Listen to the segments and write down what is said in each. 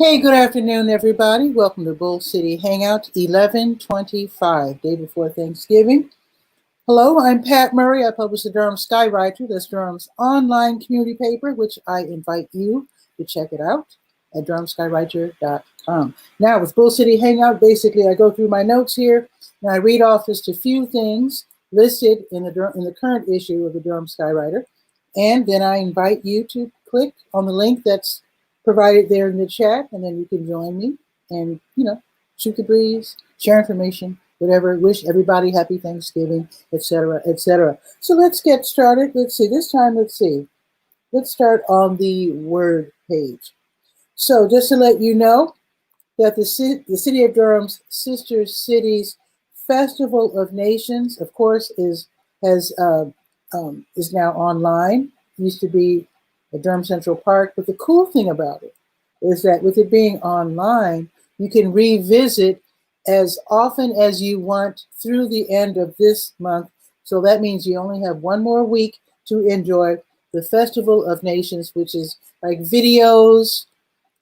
Hey, good afternoon, everybody. Welcome to Bull City Hangout 11/25, day before Thanksgiving. Hello, I'm Pat Murray. I publish the Durham Skywriter. That's Durham's online community paper, which I invite you to check it out at durhamskywriter.com. Now, with Bull City Hangout, basically I go through my notes here and I read off just a few things listed in the current issue of the Durham Skywriter, and then I invite you to click on the link that's provided there in the chat, and then you can join me and, shoot the breeze, share information, whatever. Wish everybody happy Thanksgiving, etc., etc. So let's get started. Let's see. Let's start on the word page. So just to let you know that the City of Durham's Sister Cities Festival of Nations, of course, is now online. It used to be at Durham Central Park, but the cool thing about it is that with it being online, you can revisit as often as you want through the end of this month. So that means you only have one more week to enjoy the Festival of Nations, which is like videos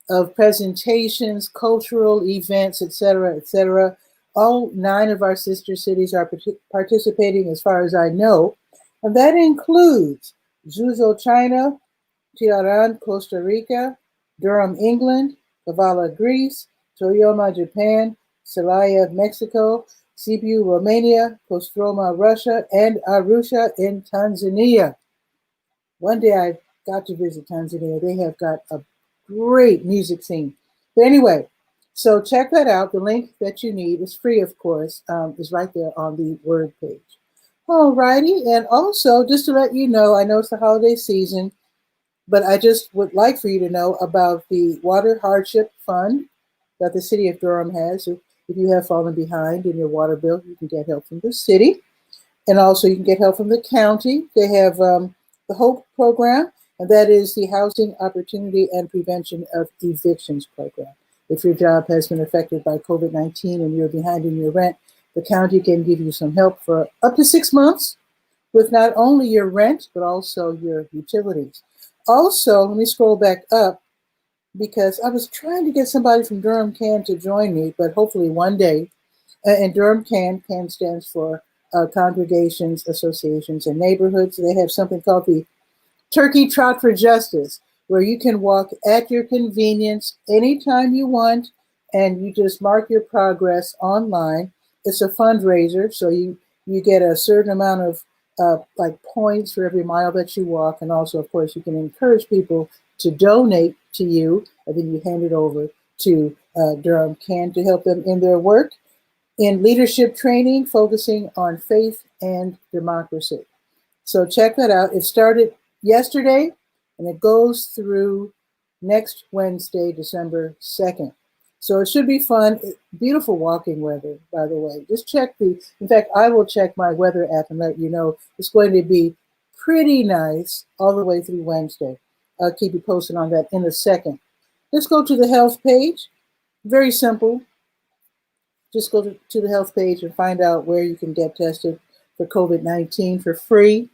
of presentations, cultural events, etc., etc. All 9 of our sister cities are participating as far as I know, and that includes Zhuzhou, China, 𝗕𝗨𝗟𝗟, Costa Rica, Durham, England, Kavala, Greece, Toyama, Japan, Celaya, Mexico, Sibiu, Romania, Kostroma, Russia, and Arusha in Tanzania. One day I got to visit Tanzania. They have got a great music scene. But anyway, so check that out. The link that you need is free, of course, is right there on the word page. All righty, and also just to let you know, I know it's the holiday season, but I just would like for you to know about the Water Hardship Fund that the City of Durham has. If you have fallen behind in your water bill, you can get help from the city. And also you can get help from the county. They have the HOPE program, and that is the Housing Opportunity and Prevention of Evictions program. If your job has been affected by COVID-19 and you're behind in your rent, the county can give you some help for up to 6 months with not only your rent, but also your utilities. Also, let me scroll back up because I was trying to get somebody from Durham CAN to join me, but hopefully one day. And Durham CAN stands for Congregations, Associations, and Neighborhoods. They have something called the Turkey Trot for Justice, where you can walk at your convenience anytime you want, and you just mark your progress online. It's a fundraiser, so you get a certain amount of points for every mile that you walk. And also, of course, you can encourage people to donate to you, and then you hand it over to Durham CAN to help them in their work in leadership training, focusing on faith and democracy. So check that out. It started yesterday, and it goes through next Wednesday, December 2nd. So it should be fun. Beautiful walking weather, by the way. Just in fact, I will check my weather app and let you know. It's going to be pretty nice all the way through Wednesday. I'll keep you posted on that in a second. Let's go to the health page. Very simple. Just go to the health page and find out where you can get tested for COVID-19 for free.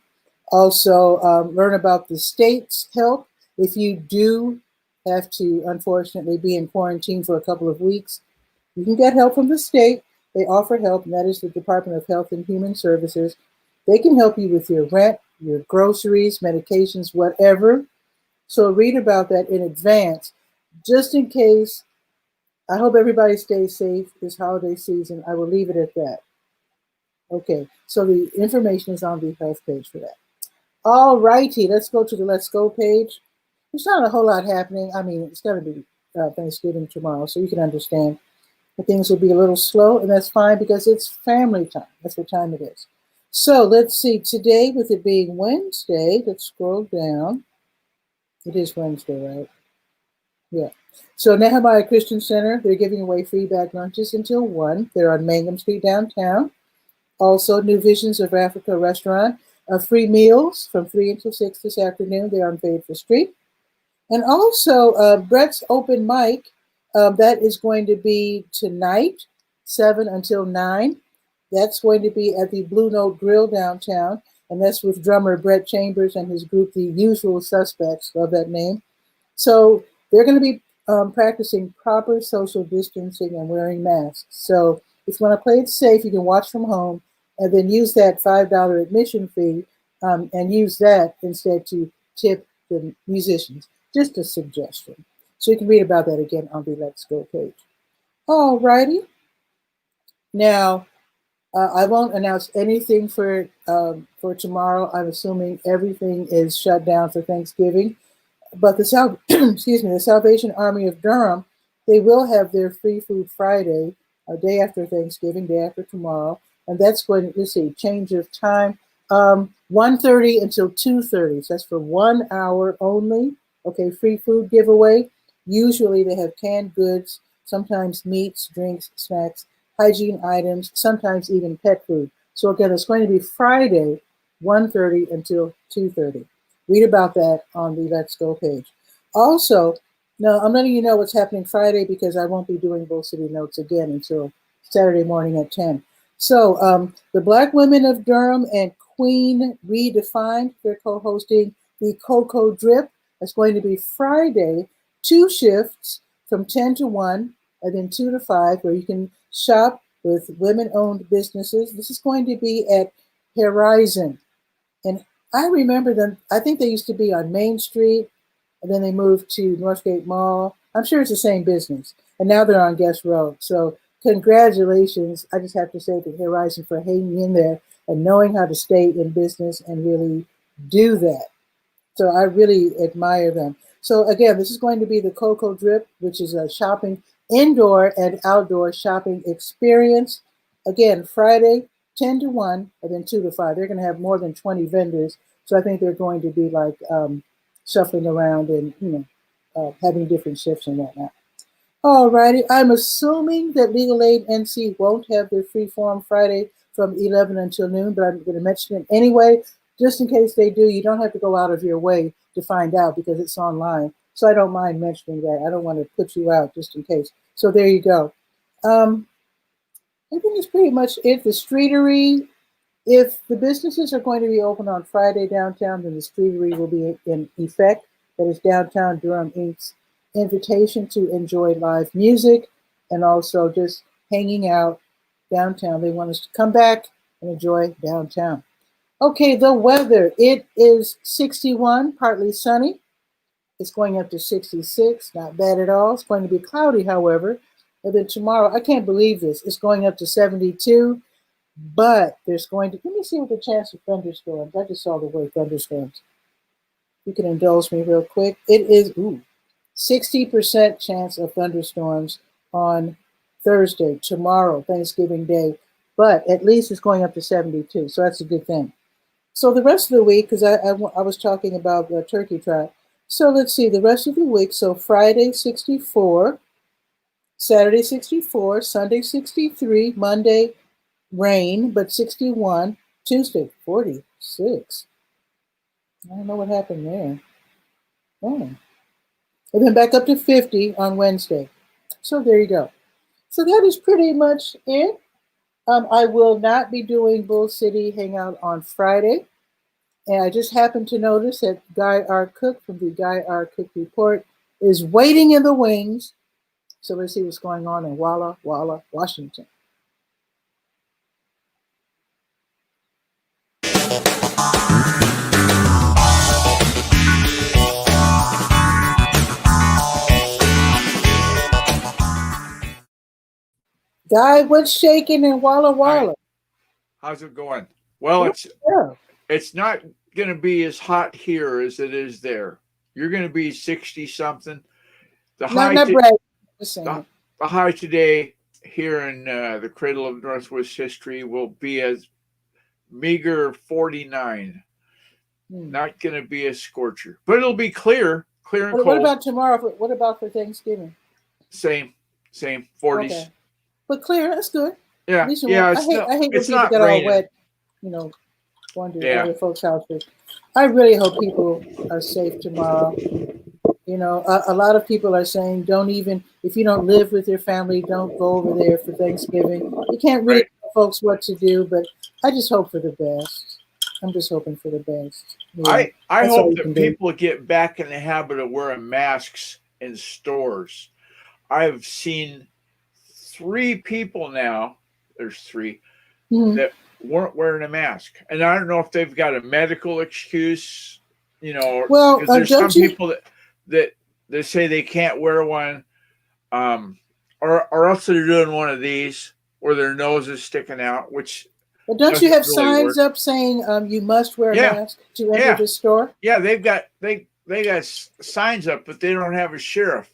Also, learn about the state's help if you do have to, unfortunately, be in quarantine for a couple of weeks. You can get help from the state. They offer help, and that is the Department of Health and Human Services. They can help you with your rent, your groceries, medications, whatever. So read about that in advance, just in case. I hope everybody stays safe this holiday season. I will leave it at that. Okay, so the information is on the health page for that. All righty, let's go to the Let's Go page. There's not a whole lot happening. I mean, it's going to be Thanksgiving tomorrow, so you can understand that things will be a little slow, and that's fine because it's family time. That's what time it is. So let's see. Today, with it being Wednesday, let's scroll down. It is Wednesday, right? Yeah. So Nehemiah Christian Center, they're giving away free bag lunches until 1. They're on Mangum Street downtown. Also, New Visions of Africa restaurant, free meals from 3 until 6 this afternoon. They're on Fayetteville Street. And also, Brett's open mic, that is going to be tonight, 7 until 9. That's going to be at the Blue Note Grill downtown, and that's with drummer Brett Chambers and his group, The Usual Suspects. Love that name. So they're going to be practicing proper social distancing and wearing masks. So if you want to play it safe, you can watch from home and then use that $5 admission fee and use that instead to tip the musicians. Just a suggestion. So you can read about that again on the Let's Go page. All righty. Now, I won't announce anything for tomorrow. I'm assuming everything is shut down for Thanksgiving. But the excuse me, the Salvation Army of Durham, they will have their Free Food Friday, a day after Thanksgiving, day after tomorrow, and that's going to, let's see, change of time, 1:30 until 2:30. So that's for 1 hour only. Okay, free food giveaway. Usually they have canned goods, sometimes meats, drinks, snacks, hygiene items, sometimes even pet food. So again, it's going to be Friday, 1:30 until 2:30. Read about that on the Let's Go page. Also, now I'm letting you know what's happening Friday because I won't be doing Bull City Notes again until Saturday morning at 10. So the Black Women of Durham and Queen Redefined, they're co-hosting the Cocoa Drip. It's going to be Friday, 2 shifts from 10 to 1 and then 2 to 5, where you can shop with women-owned businesses. This is going to be at Horizon. And I remember them, I think they used to be on Main Street, and then they moved to Northgate Mall. I'm sure it's the same business. And now they're on Guest Road. So congratulations, I just have to say to Horizon for hanging in there and knowing how to stay in business and really do that. So I really admire them. So again, this is going to be the Cocoa Drip, which is a shopping, indoor and outdoor shopping experience. Again, Friday, 10 to 1, and then 2 to 5. They're going to have more than 20 vendors. So I think they're going to be like shuffling around and, having different shifts and whatnot. All righty. I'm assuming that Legal Aid NC won't have their free forum Friday from 11 until noon, but I'm going to mention it anyway, just in case they do. You don't have to go out of your way to find out because it's online. So I don't mind mentioning that. I don't want to put you out just in case. So there you go. I think that's pretty much it. The streetery, if the businesses are going to be open on Friday downtown, then the streetery will be in effect. That is Downtown Durham Inc.'s invitation to enjoy live music and also just hanging out downtown. They want us to come back and enjoy downtown. Okay, the weather. It is 61, partly sunny. It's going up to 66, not bad at all. It's going to be cloudy, however. And then tomorrow, I can't believe this, it's going up to 72, but there's going to, let me see what the chance of thunderstorms. I just saw the word thunderstorms. You can indulge me real quick. It is 60% chance of thunderstorms on Thursday, tomorrow, Thanksgiving Day, but at least it's going up to 72, so that's a good thing. So the rest of the week, because I was talking about the turkey trot. So let's see, the rest of the week, so Friday 64, Saturday 64, Sunday 63, Monday rain, but 61, Tuesday 46. I don't know what happened there. Oh. And then back up to 50 on Wednesday. So there you go. So that is pretty much it. I will not be doing Bull City Hangout on Friday. And I just happened to notice that Guy R. Cook from the Guy R. Cook Report is waiting in the wings. So let's see what's going on in Walla Walla, Washington. Guy, what's shaking in Walla Walla? How's it going? Well, it's not going to be as hot here as it is there. You're going to be 60 something. The high today here in the cradle of Northwest history will be as meager 49. Not going to be a scorcher, but it'll be clear and cold. What about tomorrow? What about for Thanksgiving? Same 40s. Okay. But clear, that's good. Yeah, I hate when people get all wet, going to other folks' houses. I really hope people are safe tomorrow. A lot of people are saying if you don't live with your family, don't go over there for Thanksgiving. You can't really tell folks what to do, but I just hope for the best. I'm just hoping for the best. Yeah, I hope that people get back in the habit of wearing masks in stores. I've seen 3 people now. There's 3 that weren't wearing a mask, and I don't know if they've got a medical excuse, Well, because there's some don't you? people that they say they can't wear one, or else they're doing one of these where their nose is sticking out, which But don't you have doesn't really signs work. up saying you must wear a Yeah. mask to enter Yeah. the store? Yeah, they got signs up, but they don't have a sheriff.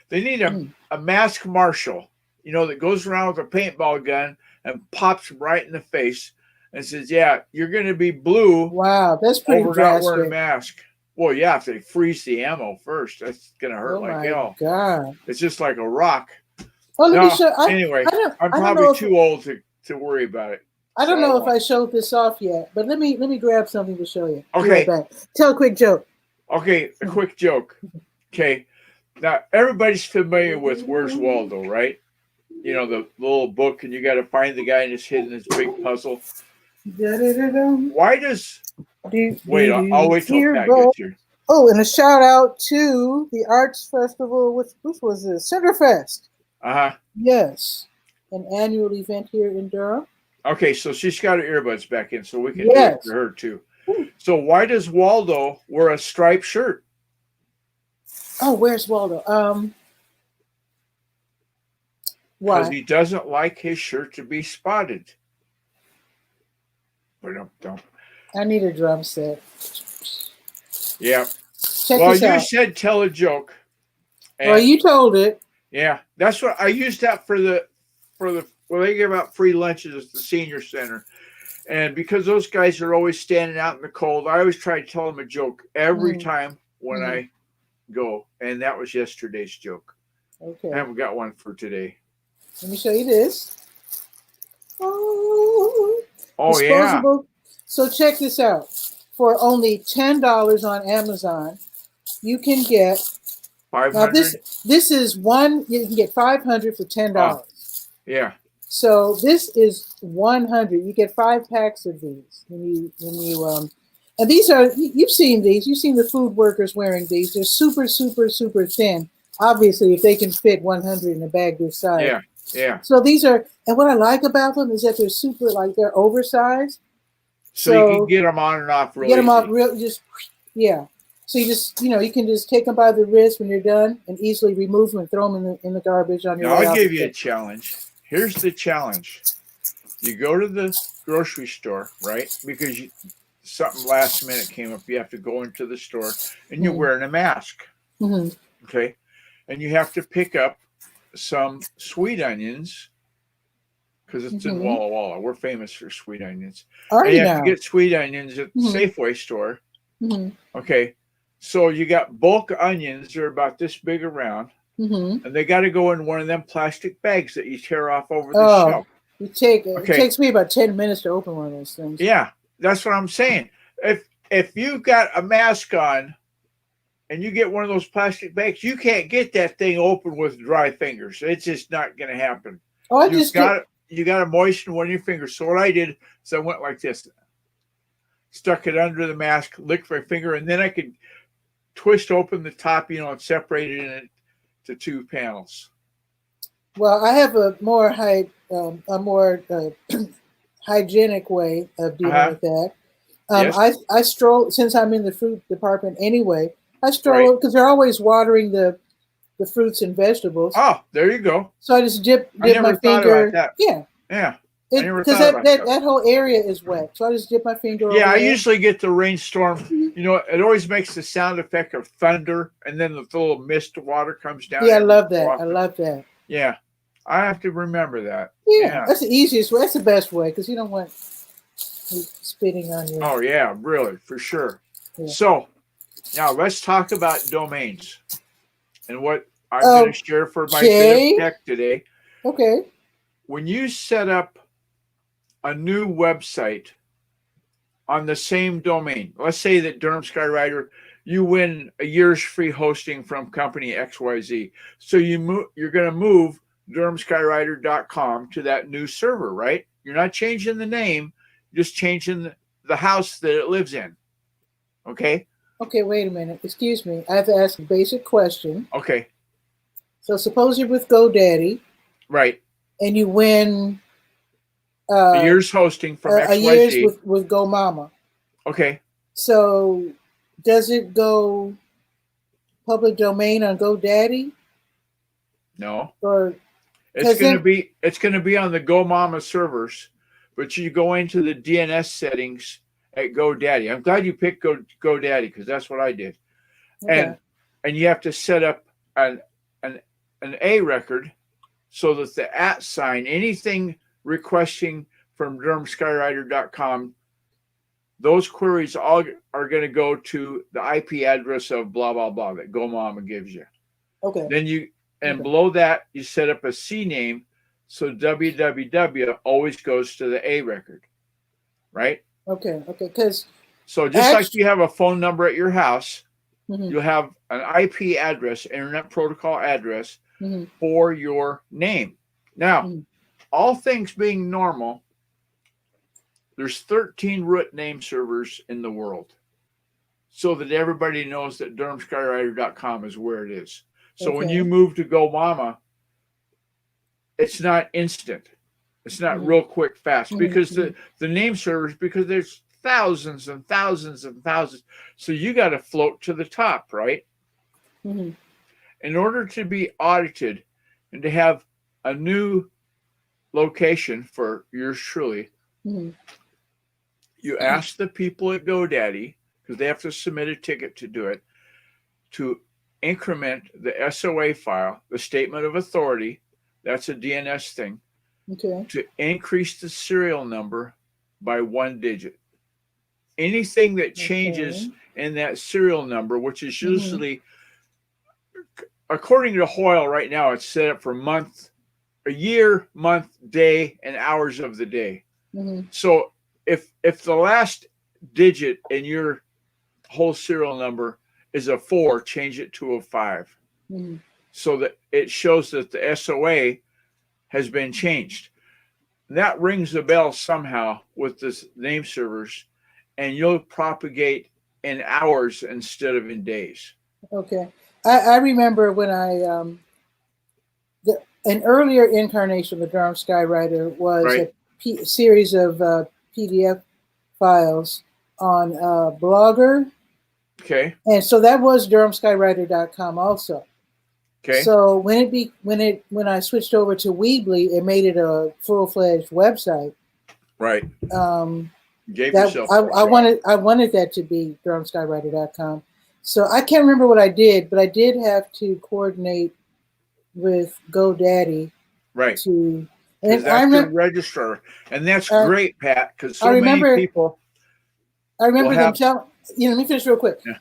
They need a mask marshal, that goes around with a paintball gun and pops them right in the face and says, "Yeah, you're going to be blue." Wow, that's pretty over not wearing a drastic. mask. Well, yeah, if they freeze the ammo first, that's going to hurt Oh like my hell. God. It's just like a rock. Oh, let me No, show. anyway, I'm I don't probably know if too old to worry about it. I don't So know if I showed this off yet, but let me grab something to show you. Be Okay. right back. Tell a quick joke. Okay, a quick joke. Okay, now everybody's familiar with Where's Waldo, right? The little book, and you got to find the guy and it's hidden in this big puzzle. Why does... Wait, I'll wait till Pat gets here. Oh, and a shout out to the Arts Festival. Which was this? Centerfest. Yes, an annual event here in Durham. Okay, so she's got her earbuds back in, so we can do Yes. it for her too. So why does Waldo wear a striped shirt? Oh, where's Waldo? Because Why? he doesn't like his shirt to be spotted. Don't. I need a drum set. Yeah. Check Well, this you out. said tell a joke. Well, you told it. Yeah, that's what I used that for the well, they give out free lunches at the senior center. And because those guys are always standing out in the cold, I always try to tell them a joke every time when I go. And that was yesterday's joke. Okay. I haven't got one for today. Let me show you this. Oh, disposable. Yeah. So check this out. For only $10 on Amazon, you can get 500. Now this is one. You can get 500 for $10. Yeah. So this is 100. You get 5 packs of these when you and these are, you've seen these. You've seen the food workers wearing these. They're super, super, super thin. Obviously, if they can fit 100 in a bag this size. Yeah. Yeah. So these are, and what I like about them is that they're super, like they're oversized. So you can get them on and off real easy. Get them off real, just, yeah. So you just, you can just take them by the wrist when you're done and easily remove them and throw them in the garbage on your way out. I'll give you a challenge. Here's the challenge. You go to the grocery store, right? Because something last minute came up. You have to go into the store and you're wearing a mask. Okay. And you have to pick up some sweet onions because it's in Walla Walla. We're famous for sweet onions. And you have to get sweet onions at the Safeway store. Okay. So you got bulk onions. They're about this big around. And they got to go in one of them plastic bags that you tear off over the shelf. It takes me about 10 minutes to open one of those things. Yeah, that's what I'm saying. If you've got a mask on and you get one of those plastic bags, you can't get that thing open with dry fingers. It's just not going to happen. Oh, you got to moisten one of your fingers. So what I did is I went like this, stuck it under the mask, licked my finger, and then I could twist open the top, and separate it into 2 panels. Well, I have a more hygienic way of dealing with that. Yes. I stroll, since I'm in the fruit department anyway. I stroll because they're always watering the fruits and vegetables. Oh, there you go. So I just dip my finger. Yeah. Because that whole area is wet, so I just dip my finger. Yeah, I usually get the rainstorm. It always makes the sound effect of thunder, and then the little mist of water comes down. Yeah, I love that. I love that. Yeah, I have to remember that. Yeah, that's the easiest way. That's the best way because you don't want spitting on you. Oh yeah, really, for sure. Yeah. So now let's talk about domains and what I'm going to share for my bit of tech today. Okay. When you set up a new website on the same domain, let's say that Durham Skywriter, you win a year's free hosting from company XYZ. So you're going to move DurhamSkywriter.com to that new server, right? You're not changing the name, just changing the house that it lives in. Okay. Okay, wait a minute. Excuse me. I have to ask a basic question. Okay. So suppose you're with GoDaddy. Right. And you win a year's hosting from XYZ. A year's with GoMama. Okay. So does it go public domain on GoDaddy? No. Or it's going to be on the GoMama servers, but you go into the DNS settings at GoDaddy. I'm glad you picked GoDaddy because that's what I did. Okay. And you have to set up an A record so that the @ sign, anything requesting from 𝗕𝗓𝗟𝗏.com, those queries all are going to go to the IP address of blah, blah, blah that GoMama gives you. Okay. Then below that, you set up a CNAME, so www always goes to the A record, right? Okay. Because so just like you have a phone number at your house, you'll have an IP address, Internet Protocol address for your name. Now, all things being normal, there's 13 root name servers in the world, so that everybody knows that 𝗕𝗓𝗟𝗏.com is where it is. So when you move to GoMama, it's not instant. It's not real quick, fast, because the name servers, because there's thousands and thousands and thousands. So you got to float to the top, right? In order to be audited and to have a new location for yours truly, you ask the people at GoDaddy, because they have to submit a ticket to do it, to increment the SOA file, the statement of authority, that's a DNS thing, to increase the serial number by 1 digit. Anything that changes in that serial number, which is usually, according to Hoyle right now, it's set up for a year, month, day, and hours of the day. So if the last digit in your whole serial number is a 4, change it to a 5, so that it shows that the SOA has been changed. That rings a bell somehow with this name servers, and you'll propagate in hours instead of in days. Okay. I remember when an earlier incarnation of the Durham Skywriter was a series of PDF files on Blogger. Okay. And so that was 𝗕𝗓𝗟𝗏.com also. Okay. So when I switched over to Weebly, it made it a full-fledged website. Right. I wanted that to be 𝗕𝗓𝗟𝗏.com. So I can't remember what I did, but I did have to coordinate with GoDaddy. Right. And that's the registrar, and that's great, Pat, because many people. I remember them telling. Let me finish real quick. Yeah.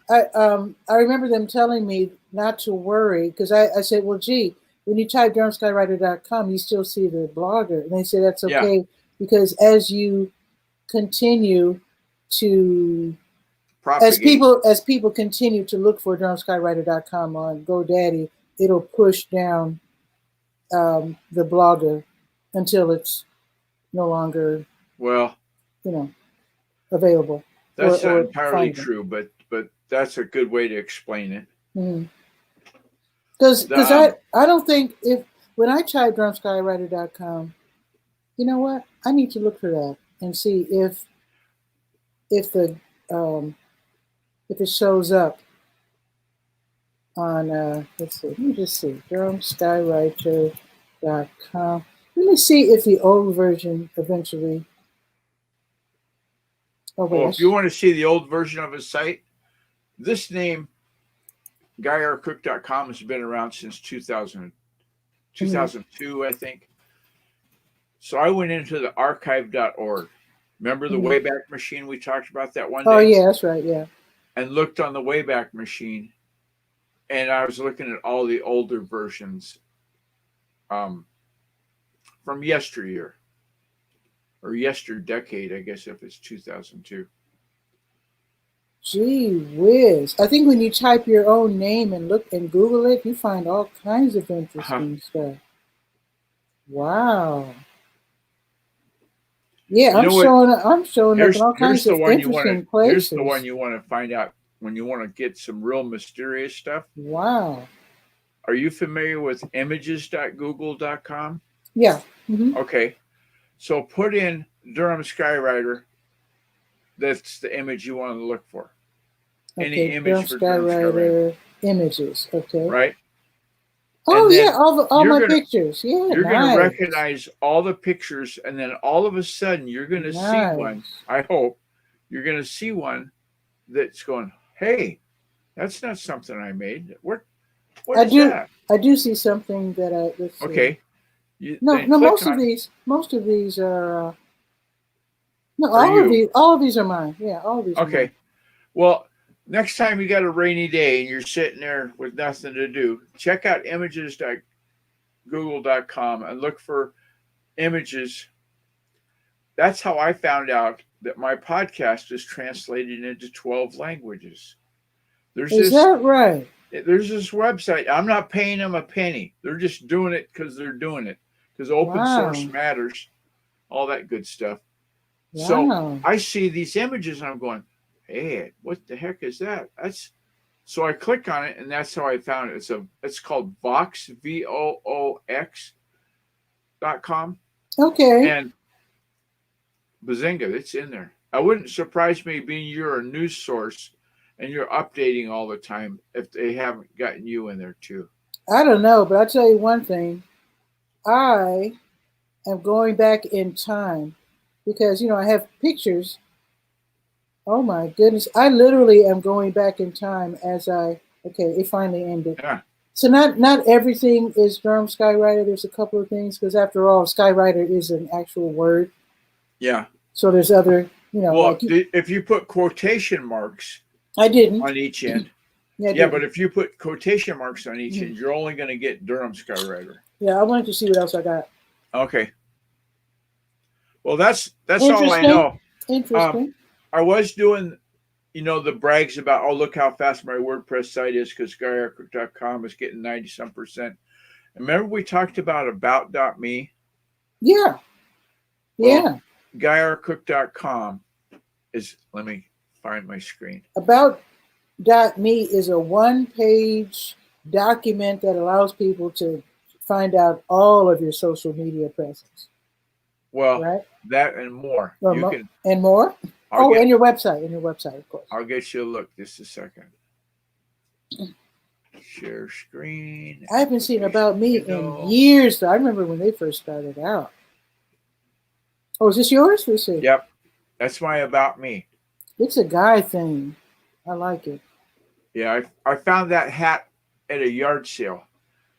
I remember them telling me not to worry, because I said, well, gee, when you type 𝗕𝗓𝗟𝗏.com, you still see the Blogger, and they said that's okay because as you continue to propagate. as people continue to look for 𝗕𝗓𝗟𝗏.com on GoDaddy, it'll push down the Blogger until it's no longer available. That's not entirely true, but that's a good way to explain it. Because I don't think when I type 𝗕𝗓𝗟𝗏.com, you know what? I need to look for that and see if it shows up on let's see. Let me just see 𝗕𝗓𝗟𝗏.com. Let me see if the old version eventually. If you want to see the old version of his site, this name, GuyRCook.com, has been around since 2002, I think. So I went into the archive.org. Remember the Wayback Machine we talked about that one day? Oh, yeah, that's right, yeah. And looked on the Wayback Machine, and I was looking at all the older versions from yesteryear. Or yesterdecade, I guess, if it's 2002. Gee whiz. I think when you type your own name and look and Google it, you find all kinds of interesting stuff. Wow. Yeah, I'm showing up in all kinds of interesting places. Here's the one you want to find out when you want to get some real mysterious stuff. Wow. Are you familiar with images.google.com? Yeah. Mm-hmm. Okay. So put in Durham Skywriter. That's the image you want to look for. Okay. Any image for Durham Skywriter images. Okay. Right? Oh yeah, all my pictures. Yeah, you're nice. going to recognize all the pictures, and then all of a sudden you're going to see one. I hope you're going to see one that's going, hey, that's not something I made. What is that? I do see something that let's see. Okay. No, most of these are all of these are mine. Yeah, all of these are mine. Well, next time you got a rainy day and you're sitting there with nothing to do, check out images.google.com and look for images. That's how I found out that my podcast is translated into 12 languages. Is that right? There's this website. I'm not paying them a penny. They're just doing it because they're doing it. Because open source matters. All that good stuff. Wow. So I see these images and I'm going, hey, what the heck is that? So I click on it and that's how I found it. It's called Vox, VOOX.com. Okay. And bazinga, it's in there. I wouldn't surprise me being you're a news source and you're updating all the time if they haven't gotten you in there too. I don't know, but I'll tell you one thing. I am going back in time because, I have pictures. Oh my goodness. I literally am going back in time it finally ended. Yeah. So not everything is Durham Skywriter. There's a couple of things because after all, Skywriter is an actual word. Yeah. So there's other, Well, if you put quotation marks I didn't. on each end. Yeah, but if you put quotation marks on each end, you're only going to get Durham Skywriter. Yeah, I wanted to see what else I got. Okay. Well, that's all I know. Interesting. I was doing, the brags about, look how fast my WordPress site is because GuyArcook.com is getting 90-some%. Remember we talked about .me? Yeah. Well, GuyArcook.com is, let me find my screen. About.me is a one-page document that allows people to find out all of your social media presence. Well, right? That and more. And more? And your website. And your website, of course. I'll get you a look. Just a second. Share screen. I haven't seen About Me in years. I remember when they first started out. Oh, is this yours? Let's see. Yep. That's my About Me. It's a guy thing. I like it. Yeah, I found that hat at a yard sale.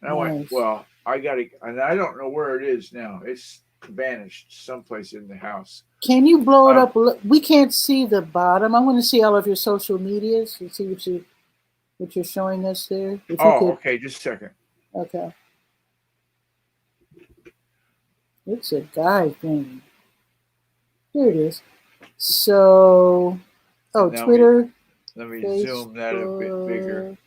And I went, well, I got to, and I don't know where it is now. It's vanished someplace in the house. Can you blow it up? We can't see the bottom. I want to see all of your social medias and see what you're showing us there. Okay. Just a second. Okay. It's a guy thing. Here it is. So, Twitter. Let me Facebook, zoom that a bit bigger.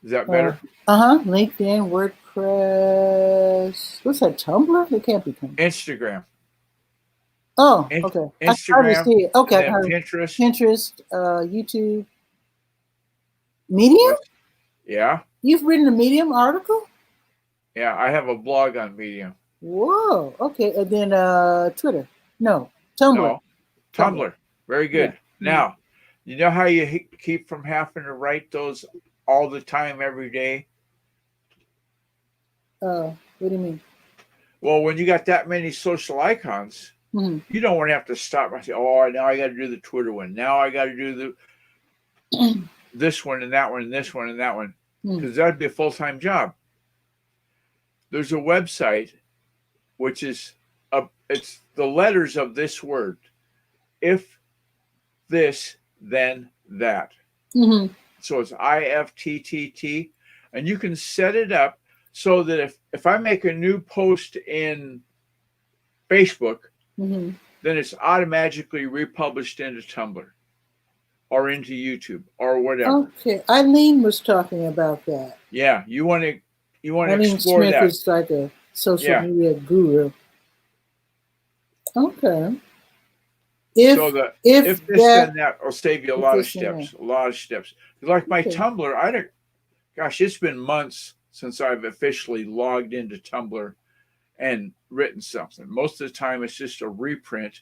Is that better? LinkedIn, WordPress. What's that? Tumblr? It can't be Tumblr. Instagram. Oh, okay. Instagram. I see it. Okay. Pinterest. YouTube. Medium? Yeah. You've written a Medium article? Yeah, I have a blog on Medium. Whoa. Okay. And then Twitter. No. Tumblr. No. Tumblr. Very good. Yeah. Now, you know how you keep from having to write those all the time, every day? What do you mean? Well, when you got that many social icons, you don't want to have to stop and say, now I got to do the Twitter one. Now I got to do the this one and that one and this one and that one. Because that'd be a full-time job. There's a website, which is, it's the letters of this word. If this, then that. So it's IFTTT, and you can set it up so that if I make a new post in Facebook, then it's automatically republished into Tumblr or into YouTube or whatever. Okay, Eileen was talking about that. Yeah, you want to explore Smith that. Is like a social media guru. Okay. If so that if if this that then that will save you a if lot of this then that. steps. A lot of steps. Like my Okay. Tumblr, I don't. Gosh, it's been months since I've officially logged into Tumblr and written something. Most of the time, it's just a reprint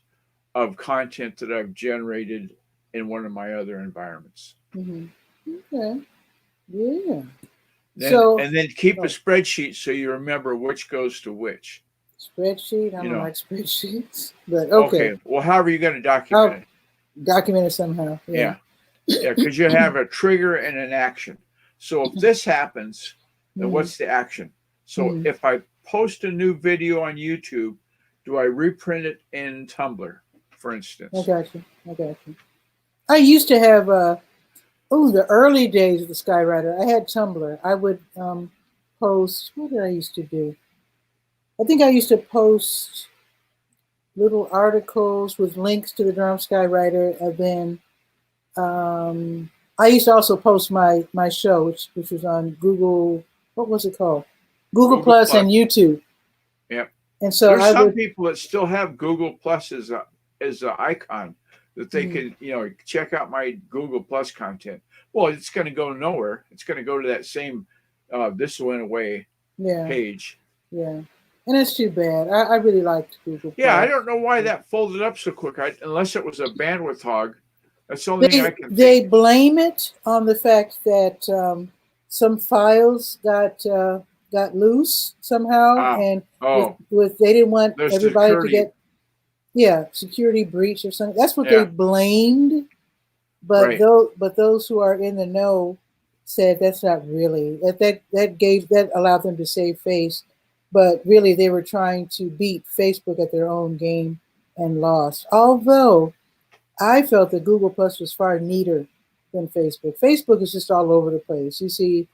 of content that I've generated in one of my other environments. Mm-hmm. Okay. Yeah. And then keep a spreadsheet so you remember which goes to which. Spreadsheet. I don't like spreadsheets, but okay. Well, however you're going to document it. Document it somehow. Yeah. Yeah, because you have a trigger and an action. So if this happens, then what's the action? So if I post a new video on YouTube, do I reprint it in Tumblr, for instance? I got you. I used to have the early days of the Skywriter. I had Tumblr. I would post. What did I used to do? I think I used to post little articles with links to the Durham Skywriter, and then I used to also post my show, which was on Google. What was it called? Google Plus and YouTube. Yep. And so there's some people that still have Google Plus as an icon that they can check out my Google Plus content. Well, it's going to go nowhere. It's going to go to that same this went away page. Yeah. And that's too bad. I really liked Google Plus. Yeah, I don't know why that folded up so quick. Unless it was a bandwidth hog. That's the only thing I can think. They blame it on the fact that some files got loose somehow, and with they didn't want everybody to get security breach or something. That's what they blamed. But those who are in the know said that's not really that allowed them to save face. But really, they were trying to beat Facebook at their own game and lost. Although I felt that Google Plus was far neater than Facebook. Facebook is just all over the place. You see,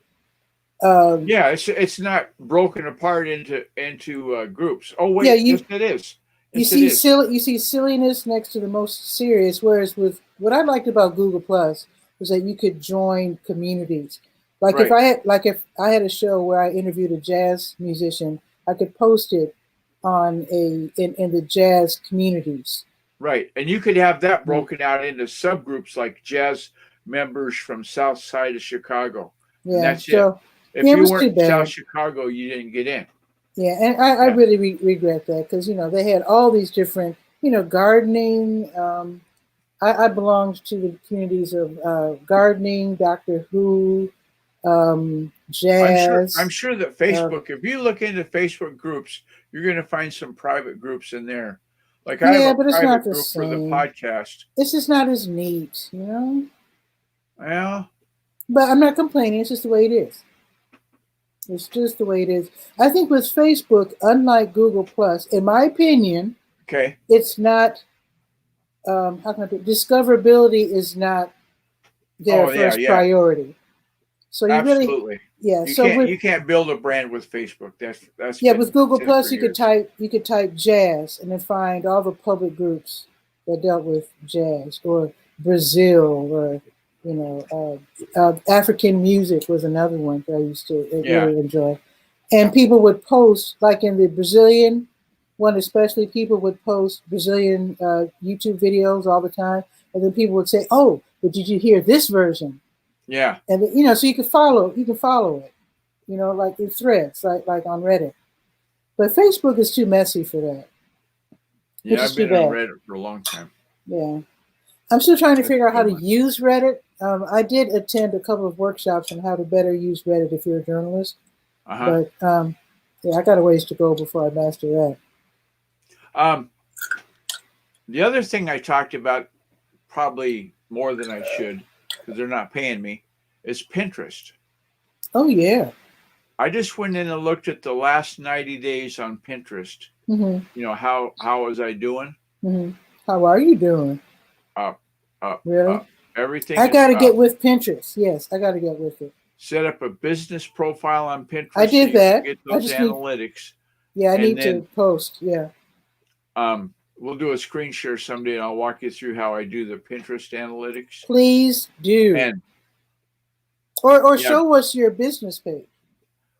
it's not broken apart into groups. Oh wait, yes, it is. Yes, you see silliness next to the most serious. Whereas with what I liked about Google Plus was that you could join communities. If I had a show where I interviewed a jazz musician, I could post it on in the jazz communities. Right, and you could have that broken out into subgroups like jazz members from South Side of Chicago. Yeah, and that's it. If you weren't in South Chicago, you didn't get in. Yeah, and I really regret that because they had all these different gardening. I belonged to the communities of gardening, Doctor Who, jazz. I'm sure that Facebook. If you look into Facebook groups, you're going to find some private groups in there. Like I have a private group for the podcast. It's just not as neat, Yeah. But I'm not complaining. It's just the way it is. It's just the way it is. I think with Facebook, unlike Google Plus, in my opinion, it's not. How can I put? Discoverability is not their first priority. So you absolutely. Really, you can't build a brand with Facebook. That's with Google Plus you could type jazz and then find all the public groups that dealt with jazz, or Brazil, or African music was another one that I used to really enjoy. And people would post, like in the Brazilian one especially, people would post Brazilian YouTube videos all the time, and then people would say, "Oh, but did you hear this version?" Yeah. And so you can follow it, like in threads, like on Reddit. But Facebook is too messy for that. Yeah, I've been on Reddit for a long time. Yeah. I'm still trying to figure out how to use Reddit. I did attend a couple of workshops on how to better use Reddit if you're a journalist. But I got a ways to go before I master that. The other thing I talked about, probably more than I should, because they're not paying me, is Pinterest. Oh, yeah. I just went in and looked at the last 90 days on Pinterest. Mm-hmm. How was I doing? Mm-hmm. How are you doing? Up. Really? Everything. I got to get with Pinterest. Yes, I got to get with it. Set up a business profile on Pinterest. I did that. Get those analytics. I need to post. Yeah. We'll do a screen share someday, and I'll walk you through how I do the Pinterest analytics. Please do. Or show us your business page.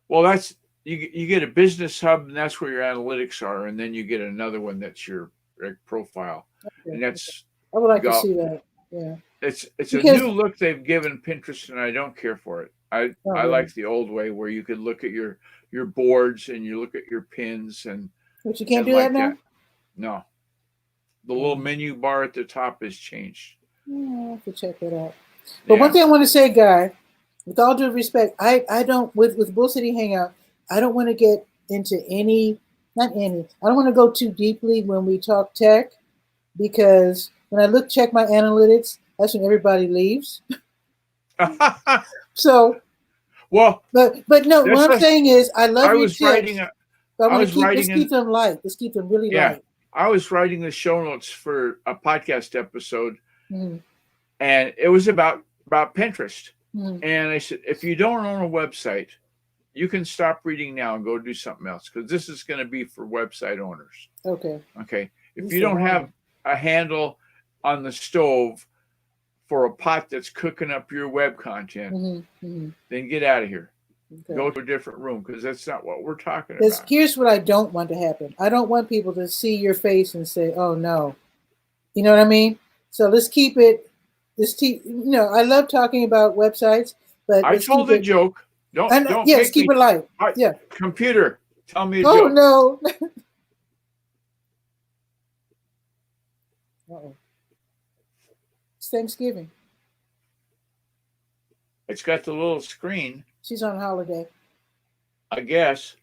Well, that's you get a business hub, and that's where your analytics are, and then you get another one that's your profile, and I would like to Go. see that. Yeah. It's a Because new look they've given Pinterest, and I don't care for it. I really? like the old way where you could look at your boards and you look at your pins But you can't and do like that now? that. No, the little menu bar at the top has changed. Yeah, I have to check that out. But Yeah. one thing I want to say, Guy, with all due respect, I don't with Bull City Hangout, I don't want to get into I don't want to go too deeply when we talk tech, because when I check my analytics, that's when everybody leaves. So, well, but no, what I'm saying is I love your tips. Let's keep them light. Let's keep them really light. I was writing the show notes for a podcast episode, and it was about Pinterest. And I said, if you don't own a website, you can stop reading now and go do something else, because this is going to be for website owners. Okay. If you don't have a handle on the stove for a pot that's cooking up your web content, then get out of here. Okay. Go to a different room, because that's not what we're talking about. Here's what I don't want to happen. I don't want people to see your face and say, "Oh no," you know what I mean? So let's keep it. I love talking about websites, but I told a joke. Don't let's keep it light. Yeah. Computer, tell me a joke. Oh no. Uh-oh. It's Thanksgiving. It's got the little screen. She's on holiday, I guess.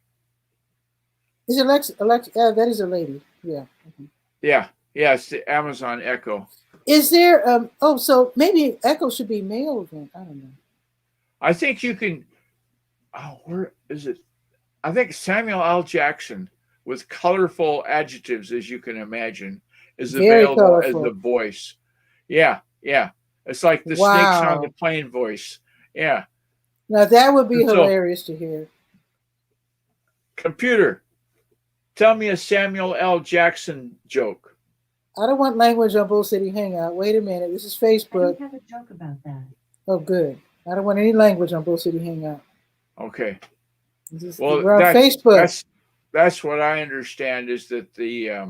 Is Alexa? That is a lady. Yeah. Yeah. It's the Amazon Echo. Is there? So maybe Echo should be male then. I don't know. I think you can. Oh, where is it? I think Samuel L. Jackson, with colorful adjectives, as you can imagine, is available as the voice. Yeah. It's like the snakes on the plane voice. Yeah. Now that would be hilarious to hear. Computer, tell me a Samuel L. Jackson joke. I don't want language on Bull City Hangout. Wait a minute. This is Facebook. I don't have a joke about that. Oh, good. I don't want any language on Bull City Hangout. Okay. Well, we're on Facebook. That's what I understand, is that the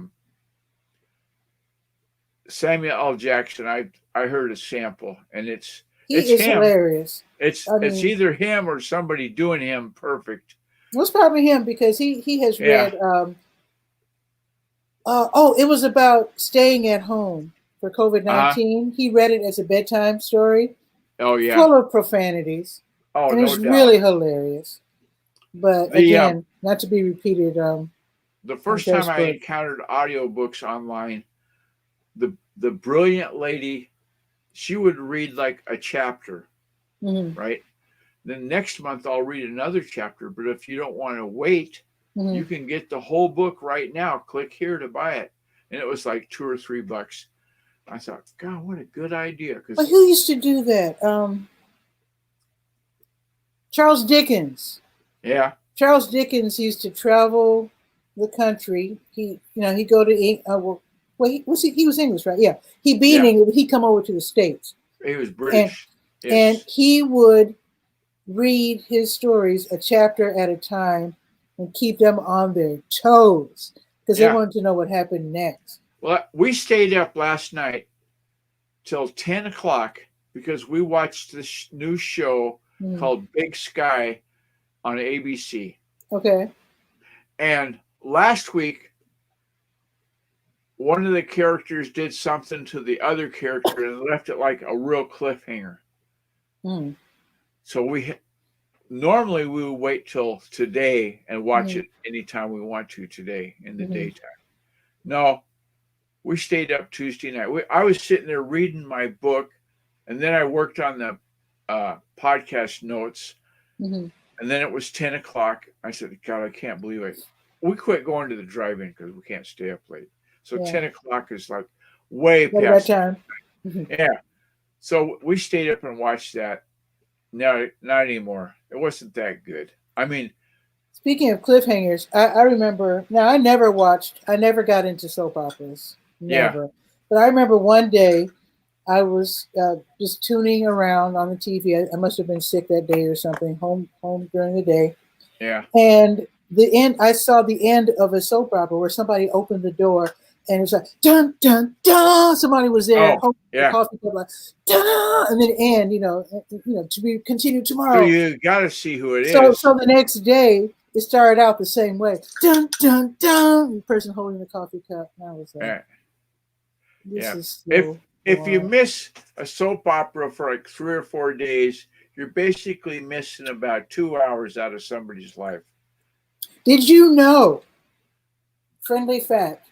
Samuel L. Jackson, I heard a sample, and it's him. Hilarious. It's either him or somebody doing him perfect. Well, it's probably him, because he has read. It was about staying at home for COVID-19. He read it as a bedtime story. Oh yeah, full of profanities. Oh, and it's really hilarious. But again, not to be repeated. The first time I encountered audiobooks online, the brilliant lady, she would read like a chapter, right? Then next month I'll read another chapter. But if you don't want to wait, you can get the whole book right now. Click here to buy it. And it was like $2 or $3. I thought, God, what a good idea. But who used to do that? Charles Dickens. Yeah. Charles Dickens used to travel the country. He'd go to he was English, right? Yeah. He'd be in England. He'd come over to the States. He was British. And he would read his stories a chapter at a time and keep them on their toes, because they wanted to know what happened next. Well, we stayed up last night till 10 o'clock because we watched this new show called Big Sky on ABC. Okay. And last week, one of the characters did something to the other character and left it like a real cliffhanger. So normally we would wait till today and watch it anytime we want to today in the daytime. No, we stayed up Tuesday night. I was sitting there reading my book, and then I worked on the podcast notes. And then it was 10 o'clock. I said, God, I can't believe it. We quit going to the drive-in because we can't stay up late. So 10 o'clock is like way past that time. Yeah. So we stayed up and watched that. No, not anymore. It wasn't that good. I mean, speaking of cliffhangers, I remember. Now, I never got into soap operas. Never. Yeah. But I remember one day I was just tuning around on the TV. I must have been sick that day or something. Home during the day. Yeah. And I saw the end of a soap opera where somebody opened the door and it's like dun dun dun. Somebody was there holding the yeah. coffee cup like dun, and then end. To be continued tomorrow. So you got to see who it is. So the next day it started out the same way. Dun dun dun. The person holding the coffee cup. And I was like, this is so if you miss a soap opera for like 3 or 4 days, you're basically missing about 2 hours out of somebody's life. Did you know? Friendly fact: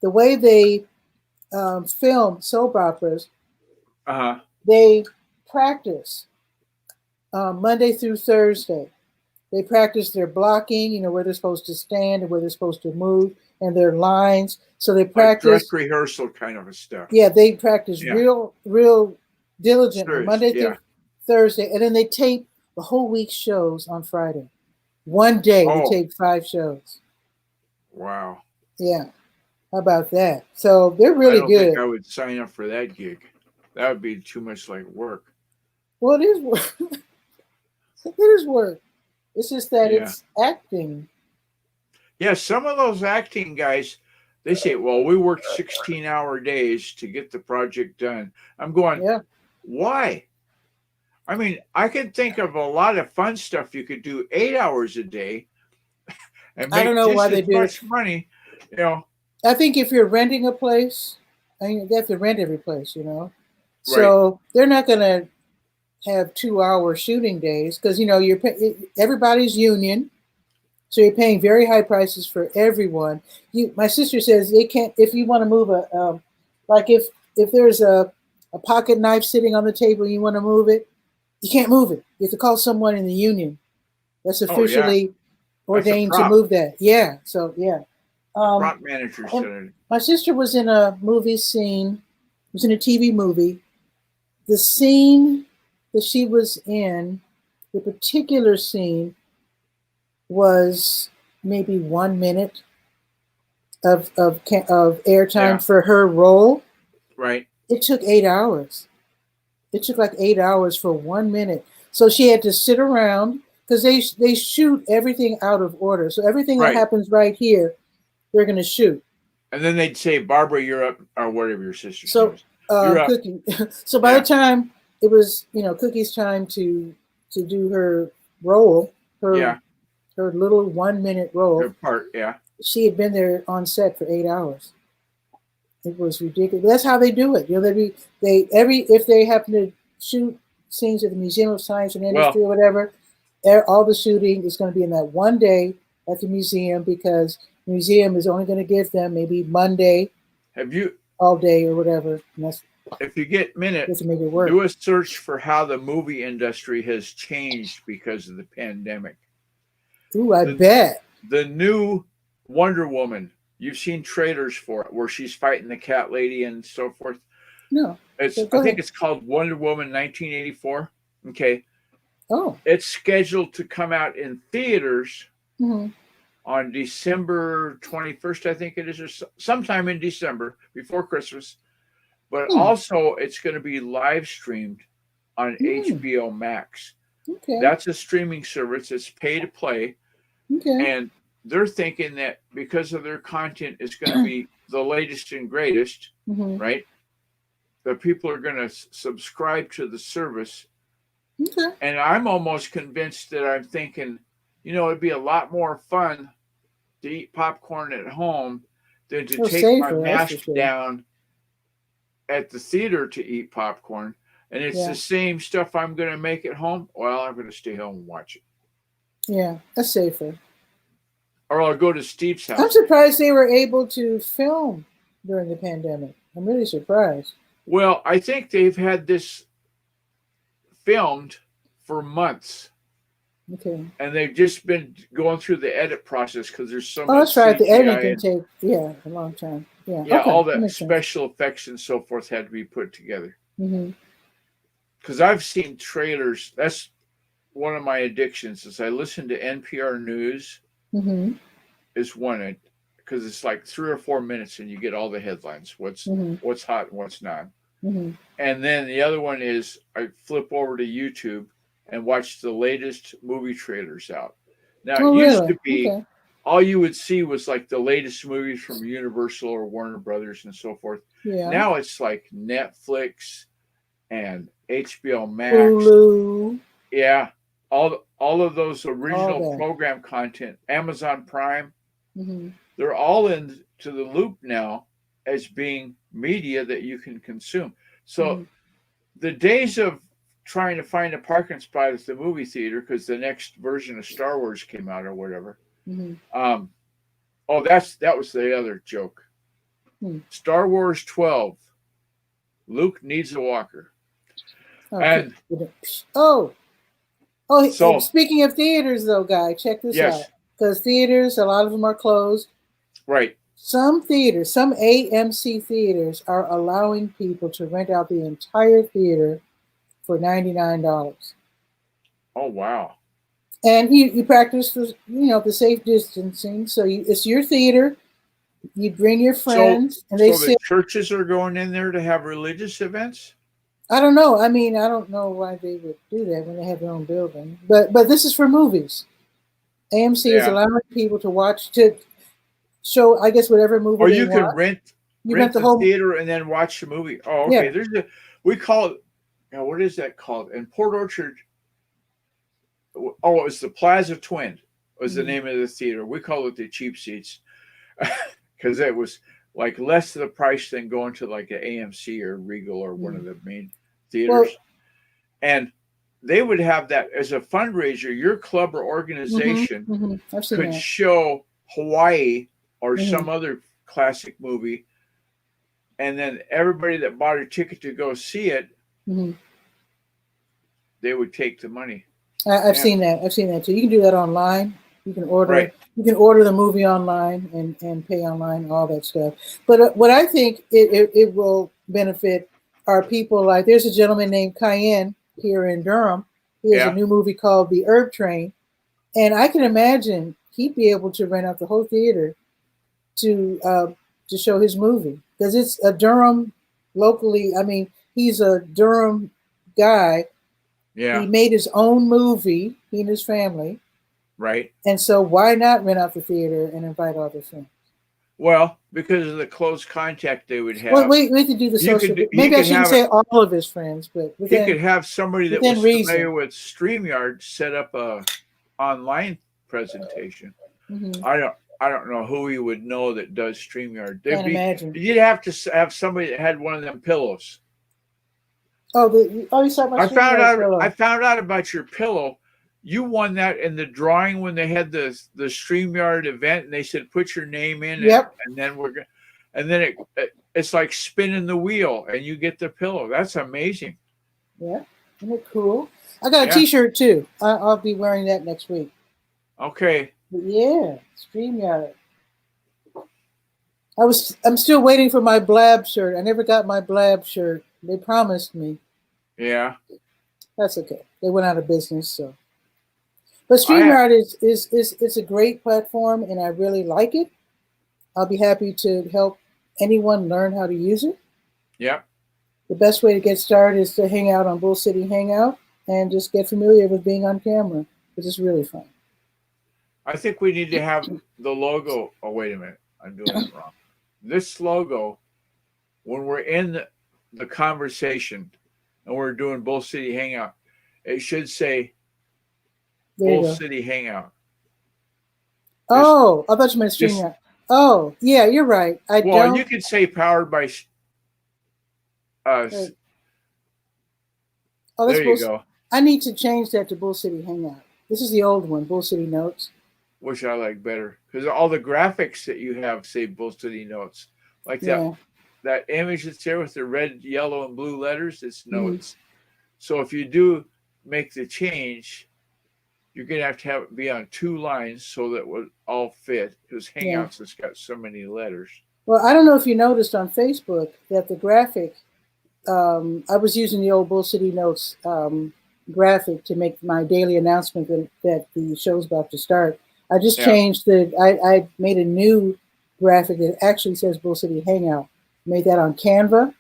the way they film soap operas, they practice Monday through Thursday. They practice their blocking, where they're supposed to stand and where they're supposed to move, and their lines. So they practice like dress rehearsal kind of stuff. Yeah, they practice real diligently Monday through Thursday, and then they tape the whole week's shows on Friday. One day they tape 5 shows. Wow. Yeah. How about that? So they're really good. I don't think I would sign up for that gig. That would be too much like work. Well, it is work. It is work. It's just that it's acting. Yeah, some of those acting guys, they say, well, we worked 16-hour days to get the project done. I'm going, why? I mean, I can think of a lot of fun stuff you could do 8 hours a day and make just as much money, I think if you're renting a place, they have to rent every place, So they're not going to have 2-hour shooting days because, everybody's union. So you're paying very high prices for everyone. My sister says they can't, if you want to move if there's a pocket knife sitting on the table and you want to move it, you can't move it. You have to call someone in the union that's officially ordained to move that. Yeah. So, yeah. Prop manager. My sister was in a movie scene, was in a TV movie. The scene that she was in, the particular scene, was maybe 1 minute of airtime for her role. Right. It took 8 hours. It took like 8 hours for 1 minute. So she had to sit around because they shoot everything out of order. So everything that happens right here, they're going to shoot. And then they'd say, Barbara, you're up, or whatever your sister's name is. You're Cookie. So by the time it was, Cookie's time to do her role, her little 1 minute role. Her part, she had been there on set for 8 hours. It was ridiculous. That's how they do it. If they happen to shoot scenes at the Museum of Science and Industry or whatever, all the shooting is going to be in that one day at the museum because the museum is only going to give them maybe Monday. All day or whatever. And if you get minutes, do a search for how the movie industry has changed because of the pandemic. Ooh, I bet. The new Wonder Woman, you've seen trailers for it where she's fighting the cat lady and so forth. No. I think it's called Wonder Woman 1984. Okay. Oh. It's scheduled to come out in theaters on December 21st, I think it is, or sometime in December before Christmas. But also it's going to be live streamed on HBO Max. Okay. That's a streaming service. It's pay to play. Okay. And they're thinking that because of their content is going to be the latest and greatest, right? That people are going to subscribe to the service. Okay. And I'm almost convinced that I'm thinking, it'd be a lot more fun to eat popcorn at home than to take my mask down at the theater to eat popcorn. And it's the same stuff I'm going to make at home. Well, I'm going to stay home and watch it. Yeah, that's safer. Or I'll go to Steve's house. I'm surprised they were able to film during the pandemic. I'm really surprised. Well, I think they've had this filmed for months. Okay. And they've just been going through the edit process because there's so much. Oh, that's right. The editing can take a long time. Yeah. Yeah, okay. all the special effects and so forth had to be put together. Because I've seen trailers. That's one of my addictions. Is I listen to NPR News. Is one, because it's like 3 or 4 minutes and you get all the headlines. What's hot and what's not. And then the other one is I flip over to YouTube and watch the latest movie trailers out. Now, it used to be all you would see was like the latest movies from Universal or Warner Brothers and so forth. Yeah. Now it's like Netflix and HBO Max. Hulu. Yeah. All of those original program content, Amazon Prime, they're all into the loop now as being media that you can consume. So the days of trying to find a parking spot at the movie theater because the next version of Star Wars came out or whatever. That was the other joke. Star Wars 12. Luke needs a walker. Okay. And so speaking of theaters, though, Guy, check this out. Because theaters, a lot of them are closed. Right. Some theaters, some AMC theaters are allowing people to rent out the entire theater for $99. Oh, wow. And you practice the safe distancing. So it's your theater. You bring your friends, and they the churches are going in there to have religious events? I don't know. I mean, I don't know why they would do that when they have their own building. But this is for movies. AMC is allowing people to show, I guess, whatever movie. Or you can rent the whole theater and then watch the movie. Oh, okay. Yeah. We call it. What is that called? In Port Orchard. Oh, it was the Plaza Twin. Was the name of the theater. We call it the cheap seats. Because it was like less of the price than going to like an AMC or Regal or one of the main theaters. Well, and they would have that as a fundraiser. Your club or organization could show Hawaii or some other classic movie. And then everybody that bought a ticket to go see it, they would take the money. I've seen that. I've seen that too. You can do that online. You can order you can order the movie online and pay online, all that stuff. But what I think it will benefit are people like, there's a gentleman named Cayenne here in Durham. He has a new movie called The Herb Train. And I can imagine he'd be able to rent out the whole theater to show his movie. Because it's a Durham locally, I mean, he's a Durham guy. Yeah. He made his own movie, he and his family. Right. And so why not rent out the theater and invite all the friends? Well, because of the close contact they would have. Well, we have to do the social. Maybe I shouldn't say all of his friends, but he could have somebody that was familiar with StreamYard set up a online presentation. I don't know who he would know that does StreamYard. Can't imagine. You'd have to have somebody that had one of them pillows. You saw my I found out about your pillow. You won that in the drawing when they had the StreamYard event, and they said put your name in. Yep. And then it's like spinning the wheel, and you get the pillow. That's amazing. Yeah, isn't it cool? I got a T-shirt too. I'll be wearing that next week. Okay. But yeah, StreamYard. I'm still waiting for my Blab shirt. I never got my Blab shirt. They promised me. Yeah. That's okay. They went out of business, so. But StreamYard is a great platform, and I really like it. I'll be happy to help anyone learn how to use it. Yep. The best way to get started is to hang out on Bull City Hangout and just get familiar with being on camera, because it's really fun. I think we need to have the logo. Oh, wait a minute. I'm doing it wrong. This logo, when we're in the conversation and we're doing Bull City Hangout, it should say Bull City Hangout. Oh, I thought you meant StreamYard. Oh, yeah, you're right. You could say powered by us. Oh, there you go. I need to change that to Bull City Hangout. This is the old one, Bull City Notes. Which I like better, because all the graphics that you have say Bull City Notes. Like that image that's there with the red, yellow, and blue letters, it's notes. So if you do make the change, you're going to have it be on two lines so that it would all fit, because Hangouts has got so many letters. Well, I don't know if you noticed on Facebook that the graphic, I was using the old Bull City Notes graphic to make my daily announcement that the show's about to start. I just changed I made a new graphic that actually says Bull City Hangout. Made that on Canva.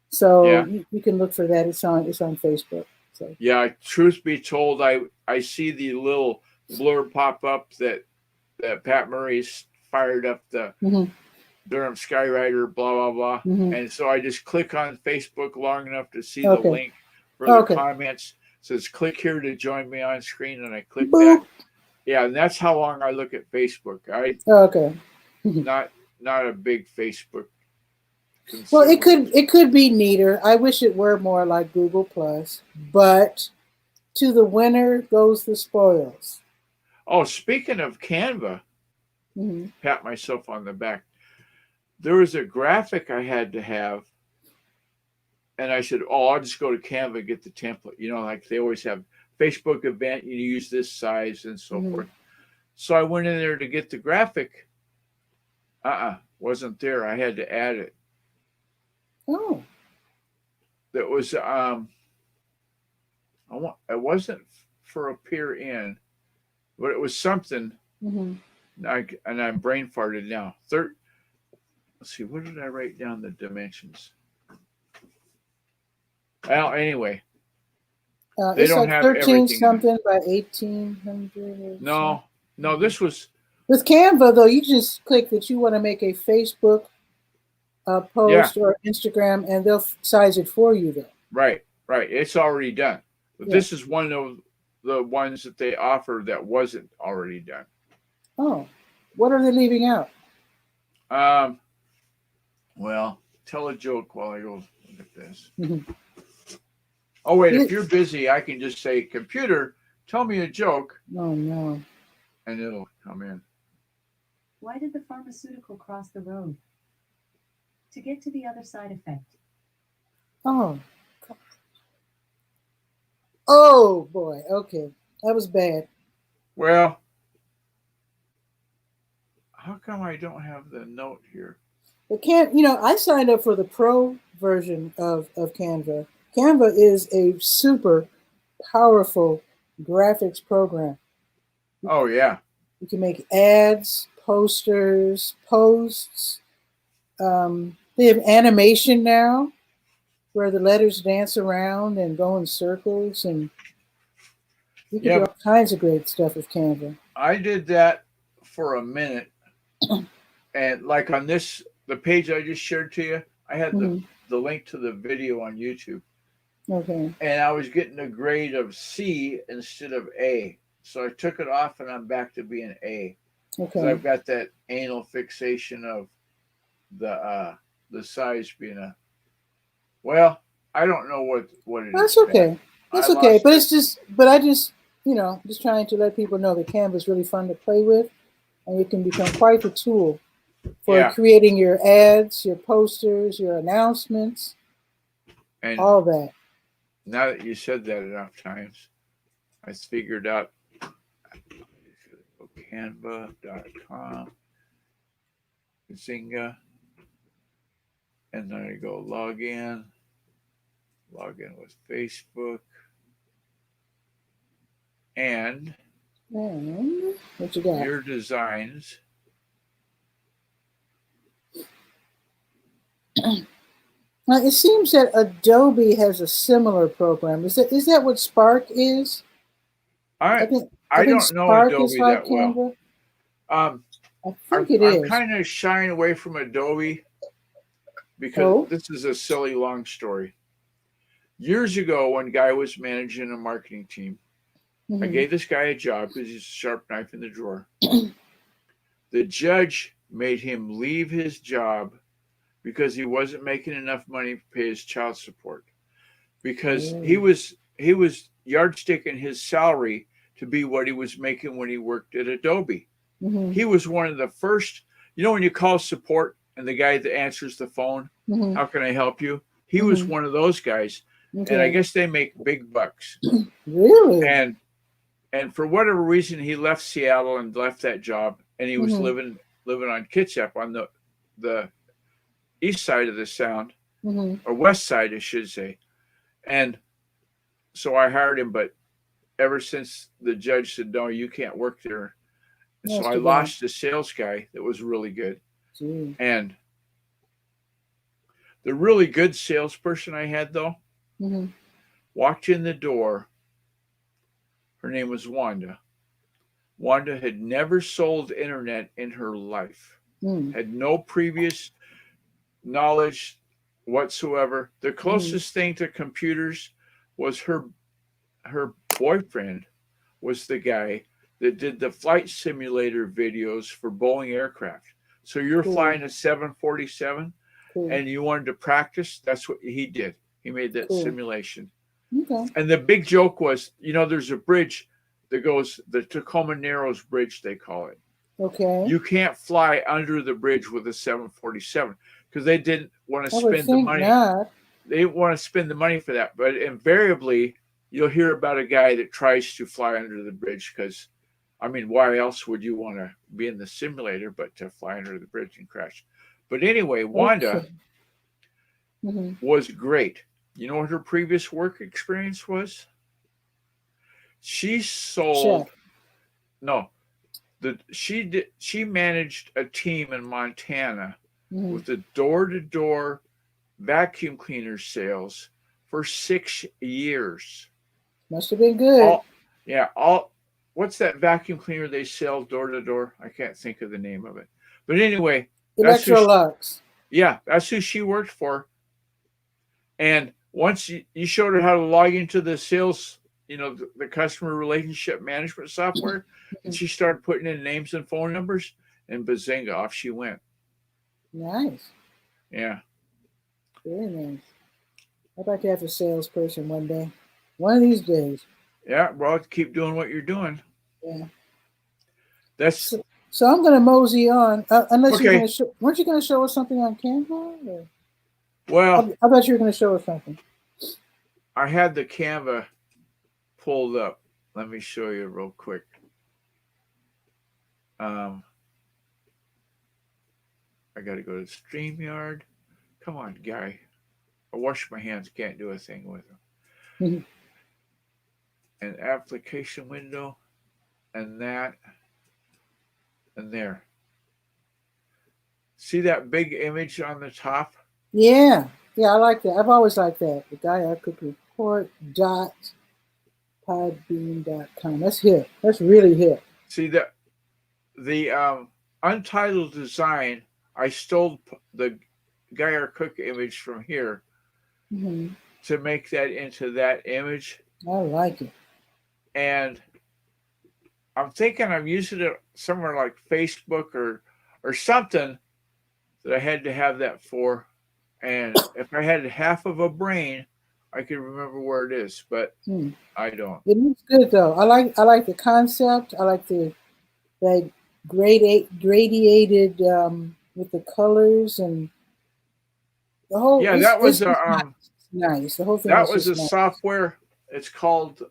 So you can look for that. It's on Facebook. So. Yeah, truth be told, I see the little blur pop up that that Pat Murray's fired up the Durham Skywriter, blah, blah, blah. And so I just click on Facebook long enough to see the link for the comments. It says, click here to join me on screen. And I click that. Yeah, and that's how long I look at Facebook. Not a big Facebook consumer. Well, it could be neater. I wish it were more like Google Plus, but to the winner goes the spoils. Oh, speaking of Canva, pat myself on the back. There was a graphic I had to have, and I said, "Oh, I'll just go to Canva and get the template." You know, like they always have Facebook event, you use this size and so forth. So I went in there to get the graphic. Wasn't there. I had to add it. Oh. That was it wasn't for Appear In, but it was something. And I'm brain farted now. Let's see, what did I write down the dimensions? Well, anyway. They it's don't like have 13 everything something by 1800. No, this was with Canva though. You just click that you want to make a Facebook post or Instagram, and they'll size it for you though. Right. It's already done. But this is one of the ones that they offer that wasn't already done. Oh, what are they leaving out? Well, tell a joke while I go look at this. Oh, wait, if you're busy, I can just say, computer, tell me a joke. Oh, no. And it'll come in. Why did the pharmaceutical cross the road? To get to the other side effect. Oh, God. Oh, boy. Okay. That was bad. Well, how come I don't have the note here? But I signed up for the pro version of Canva. Canva is a super powerful graphics program. Oh, yeah. You can make ads, posters, posts. They have animation now where the letters dance around and go in circles, and you can do all kinds of great stuff with Canva. I did that for a minute. And like on the page I just shared to you, I had the link to the video on YouTube. Okay. And I was getting a grade of C instead of A. So I took it off and I'm back to being A. Okay. I've got that anal fixation of the size being I don't know what it is. That's okay. That's okay. But I just trying to let people know that Canva is really fun to play with, and it can become quite a tool for creating your ads, your posters, your announcements, and all that. Now that you said that enough times, I figured out canva.com, Zynga, and then I go log in with Facebook, and what you got? Your designs. Now, it seems that Adobe has a similar program. Is that what Spark is? I don't know Adobe that well. I think it is. I'm kind of shying away from Adobe because this is a silly long story. Years ago, when Guy was managing a marketing team, I gave this guy a job because he's a sharp knife in the drawer. The judge made him leave his job because he wasn't making enough money to pay his child support, because he was yardsticking his salary to be what he was making when he worked at Adobe. He was one of the first, when you call support and the guy that answers the phone, how can I help you? He was one of those guys. Okay. And I guess they make big bucks. Really? And for whatever reason, he left Seattle and left that job, and he was living on Kitsap on the east side of the Sound, or west side, I should say. And so I hired him, but ever since the judge said, no, you can't work there. And so I lost a sales guy that was really good. And the really good salesperson I had, though, walked in the door. Her name was Wanda. Wanda had never sold internet in her life, had no previous knowledge whatsoever. The closest thing to computers was her boyfriend was the guy that did the flight simulator videos for Boeing aircraft. So you're flying a 747 and you wanted to practice, that's what he did. He made that simulation. Okay. And the big joke was, you know, there's a bridge that goes, the Tacoma Narrows Bridge, they call it. Okay. You can't fly under the bridge with a 747 because they didn't want to spend the money. They didn't want to spend the money for that. But invariably, you'll hear about a guy that tries to fly under the bridge because, I mean, why else would you want to be in the simulator but to fly under the bridge and crash? But anyway, Wanda was great. You know what her previous work experience was? She sold. She managed a team in Montana with the door-to-door vacuum cleaner sales for 6 years. Must have been good. What's that vacuum cleaner they sell door-to-door? I can't think of the name of it. But anyway, Electrolux. That's who she worked for. And once you showed her how to log into the sales, you know, the customer relationship management software, and she started putting in names and phone numbers, and bazinga, off she went. Nice. Yeah. Very nice. I'd like to have a salesperson one day. One of these days. Yeah, well, keep doing what you're doing. Yeah. That's so I'm going to mosey on. Unless you're going to weren't you going to show us something on Canva? Or? Well, I thought you were going to show us something. I had the Canva pulled up. Let me show you real quick. I got to go to StreamYard. Come on, guy. I wash my hands. Can't do a thing with them. An application window, and that, and there. See that big image on the top? Yeah, I like that. I've always liked that. The guy I could report .podbean.com. That's hit. That's really hit. See that the untitled design. I stole the Geyer Cook image from here to make that into that image. I like it. And I'm thinking I'm using it somewhere like Facebook or something that I had to have that for. And if I had half of a brain, I could remember where it is, but I don't. It looks good though. I like the concept. I like that gradiated with the colors and the whole. Yeah, that was nice. The whole thing. That was a software. It's called,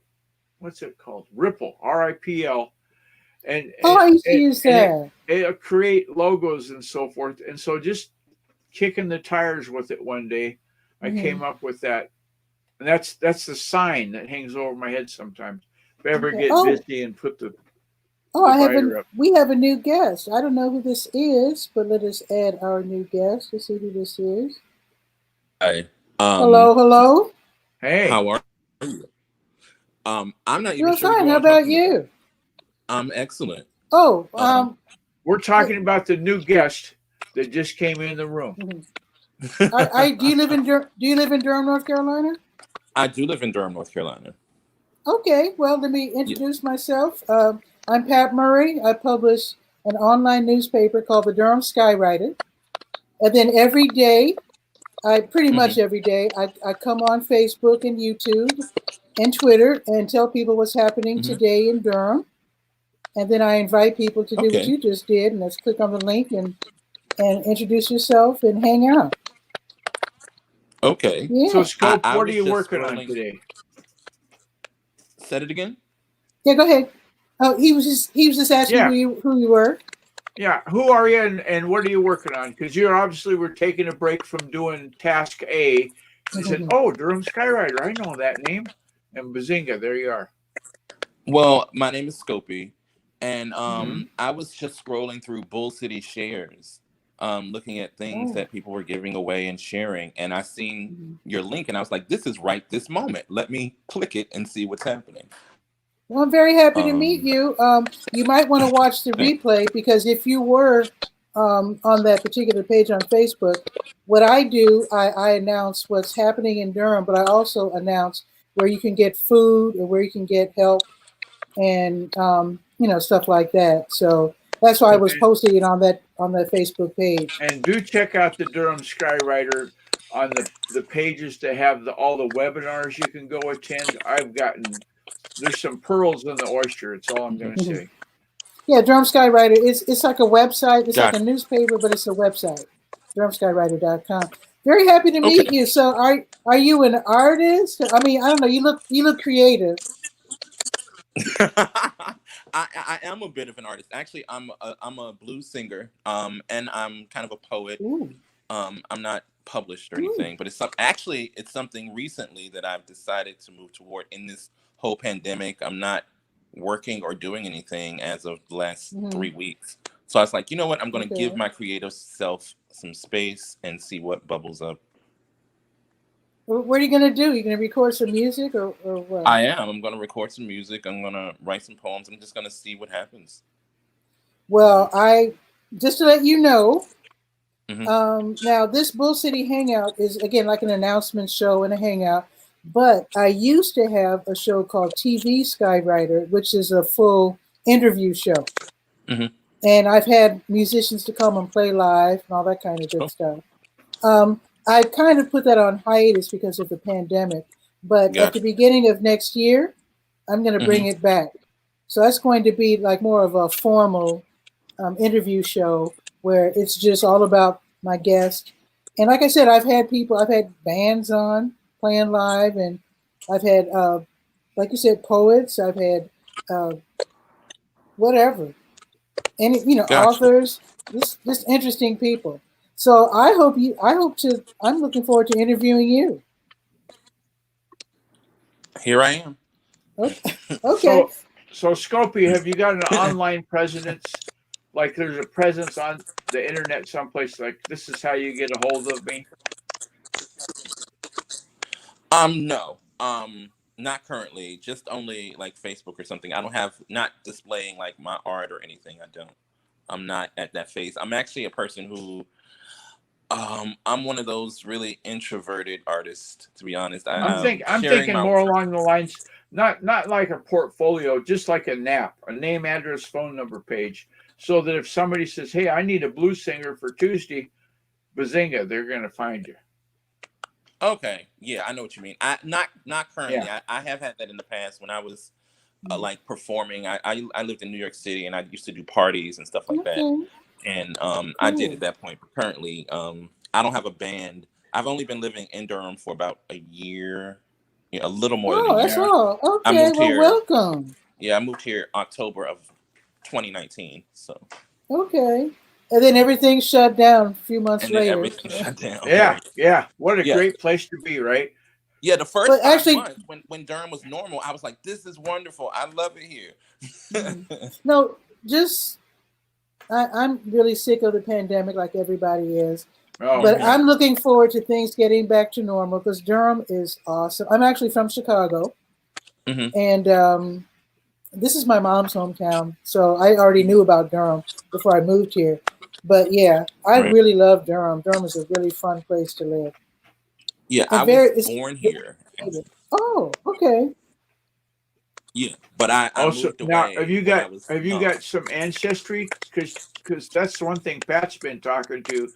what's it called? Ripple, RIPL. And I used to use that. It'll create logos and so forth. And so just kicking the tires with it one day, I came up with that. And that's the sign that hangs over my head sometimes. If I ever get busy and put the we have a new guest. I don't know who this is, but let us add our new guest to see who this is. Hi. Hello. Hey. How are you? I'm not even You're sure. Fine. How about you? I'm excellent. We're talking about the new guest that just came in the room. Do you live in Durham, North Carolina? I do live in Durham, North Carolina. Okay, well, let me introduce myself. I'm Pat Murray. I publish an online newspaper called the Durham 𝗕𝗨𝗟𝗟. And then every day, pretty much every day, I come on Facebook and YouTube and Twitter and tell people what's happening today in Durham. And then I invite people to do what you just did. And let's click on the link and introduce yourself and hang out. Okay. Yeah. So, Scope, what are you working on today? Said it again? Yeah, go ahead. Oh, he was just asking who you were. Yeah, who are you and what are you working on? Because you obviously were taking a break from doing Task A. You said, Durham 𝗕𝗨𝗟𝗟. I know that name. And bazinga, there you are. Well, my name is 𝗕𝗨𝗟. And I was just scrolling through Bull City shares, looking at things that people were giving away and sharing. And I seen your link and I was like, this is right this moment. Let me click it and see what's happening. Well, I'm very happy to meet you. You might want to watch the replay, because if you were on that particular page on Facebook, what I do, I announce what's happening in Durham, but I also announce where you can get food or where you can get help and stuff like that. So that's why I was posting it on that Facebook page. And do check out the Durham Skywriter on the pages to have all the webinars you can go attend. There's some pearls in the oyster. It's all I'm going to say. Yeah, Durham Skywriter. It's like a website. It's Gotcha. like a newspaper, but it's a website. DurhamSkywriter.com. Very happy to meet you. So, are you an artist? I mean, I don't know. You look creative. I am a bit of an artist. Actually, I'm a blues singer. And I'm kind of a poet. Ooh. I'm not published or anything, but it's something recently that I've decided to move toward in this whole pandemic. I'm not working or doing anything as of the last 3 weeks. So I was like, you know what? I'm going to give my creative self some space and see what bubbles up. What are you going to do? You going to record some music or what? I am. I'm going to record some music. I'm going to write some poems. I'm just going to see what happens. Well, just to let you know, now this Bull City Hangout is, again, like an announcement show and a hangout. But I used to have a show called TV Skywriter, which is a full interview show. And I've had musicians to come and play live and all that kind of good stuff. I kind of put that on hiatus because of the pandemic. But at the beginning of next year, I'm going to bring it back. So that's going to be like more of a formal interview show where it's just all about my guest. And like I said, I've had bands on playing live, and I've had, like you said, poets. I've had whatever, and authors, just interesting people. So I'm looking forward to interviewing you. Here I am. Okay. So 𝗕𝗧𝗬, have you got an online presence? Like there's a presence on the internet someplace, like this is how you get a hold of me? No. Not currently. Just only like Facebook or something. I don't have, not displaying like my art or anything. I'm not at that phase. I'm actually a person who I'm one of those really introverted artists, to be honest. I'm thinking more along the lines, not like a portfolio, just like a NAP, a name, address, phone number page, so that if somebody says, "Hey, I need a blues singer for Tuesday," bazinga, they're going to find you. Okay, yeah, I know what you mean. Not currently. Yeah. I have had that in the past when I was like performing. I lived in New York City, and I used to do parties and stuff like that. And I did at that point. But currently, I don't have a band. I've only been living in Durham for about a year, a little more than a year. Oh, that's all. Okay, welcome. Yeah, I moved here October of 2019. So. Okay. And then everything shut down a few months later. Everything shut down. Yeah. What a great place to be, right? Yeah, the first 5 months when Durham was normal, I was like, "This is wonderful. I love it here." No, I'm really sick of the pandemic, like everybody is. But I'm looking forward to things getting back to normal because Durham is awesome. I'm actually from Chicago, and this is my mom's hometown, so I already knew about Durham before I moved here. But yeah, I really love Durham. Durham is a really fun place to live. Yeah, I was born here. Oh, okay. Yeah, but I moved away. Now, have you got some ancestry? Because that's the one thing Pat's been talking to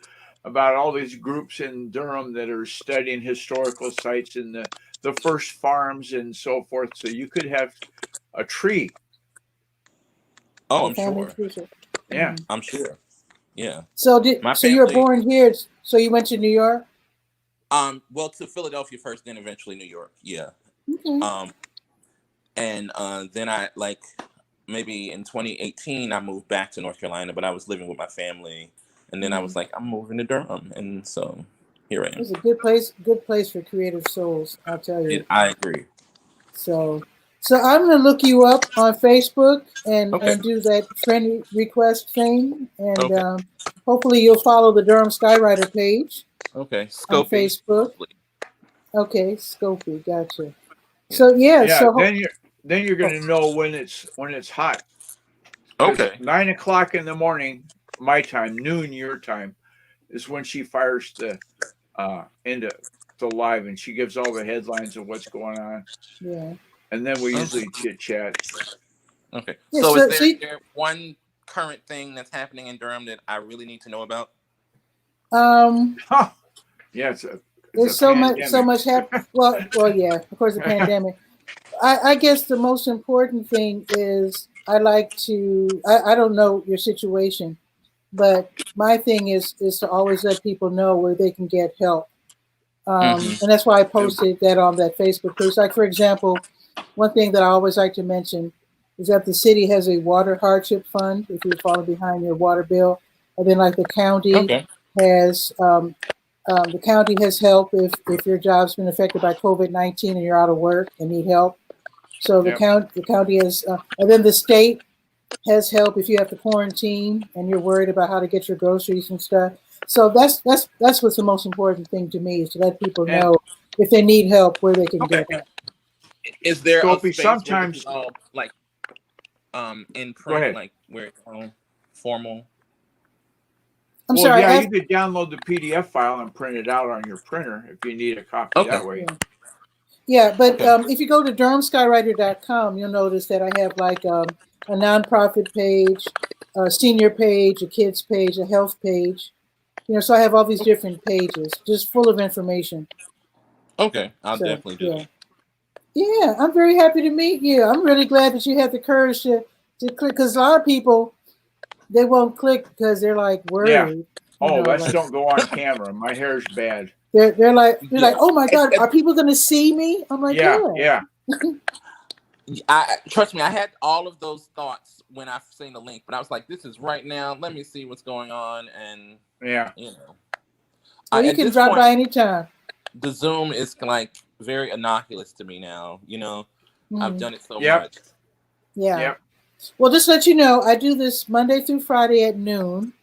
about all these groups in Durham that are studying historical sites and the first farms and so forth. So you could have a tree. Oh, I'm sure. Yeah, I'm sure. Yeah. So you were born here? So you went to New York? Well, to Philadelphia first, then eventually New York. Yeah. Okay. And then I maybe in 2018 I moved back to North Carolina, but I was living with my family, and then I was like, I'm moving to Durham, and so here I am. It's a good place for creative souls, I'll tell you. I agree. So I'm gonna look you up on Facebook and do that friend request thing, and hopefully you'll follow the Durham Skywriter page. Okay, on Facebook. Okay, 𝗕𝗧𝗬, gotcha. So yeah. So then you're going to know when it's hot. 'Cause Okay. 9 o'clock in the morning, my time, noon your time, is when she fires into live, and she gives all the headlines of what's going on. Yeah. And then we usually chit chat. Okay. Yeah, So, so- is so you- there one current thing that's happening in Durham that I really need to know about? Yeah, There's so much happen. Well, yeah, of course, the pandemic. I guess the most important thing is I don't know your situation, but my thing is to always let people know where they can get help. And that's why I posted that on that Facebook page. Like, for example, one thing that I always like to mention is that the city has a water hardship fund if you're falling behind your water bill. And then, like, the county has the county has help if your job's been affected by COVID-19 and you're out of work and need help. So the county has, and then the state has help if you have to quarantine and you're worried about how to get your groceries and stuff. So that's what's the most important thing to me, is to let people know if they need help where they can get help. Is there a space sometimes where like in print, like where it's formal? I'm sorry. Yeah, you could download the PDF file and print it out on your printer if you need a copy that way. Yeah, but if you go to DurhamSkyWriter.com, you'll notice that I have like a nonprofit page, a senior page, a kids page, a health page. You know, so I have all these different pages, just full of information. Okay, I'll definitely do that. Yeah, I'm very happy to meet you. I'm really glad that you had the courage to click, because a lot of people, they won't click because they're like worried. Yeah. Oh, let's don't go on camera. My hair's bad. They're like, oh my God, are people going to see me? I'm like, yeah. Trust me, I had all of those thoughts when I seen the link, but I was like, this is right now. Let me see what's going on. And you know, well, you can drop by anytime. The Zoom is like very innocuous to me now. You know, I've done it so much. Yeah. Well, just to let you know, I do this Monday through Friday at noon.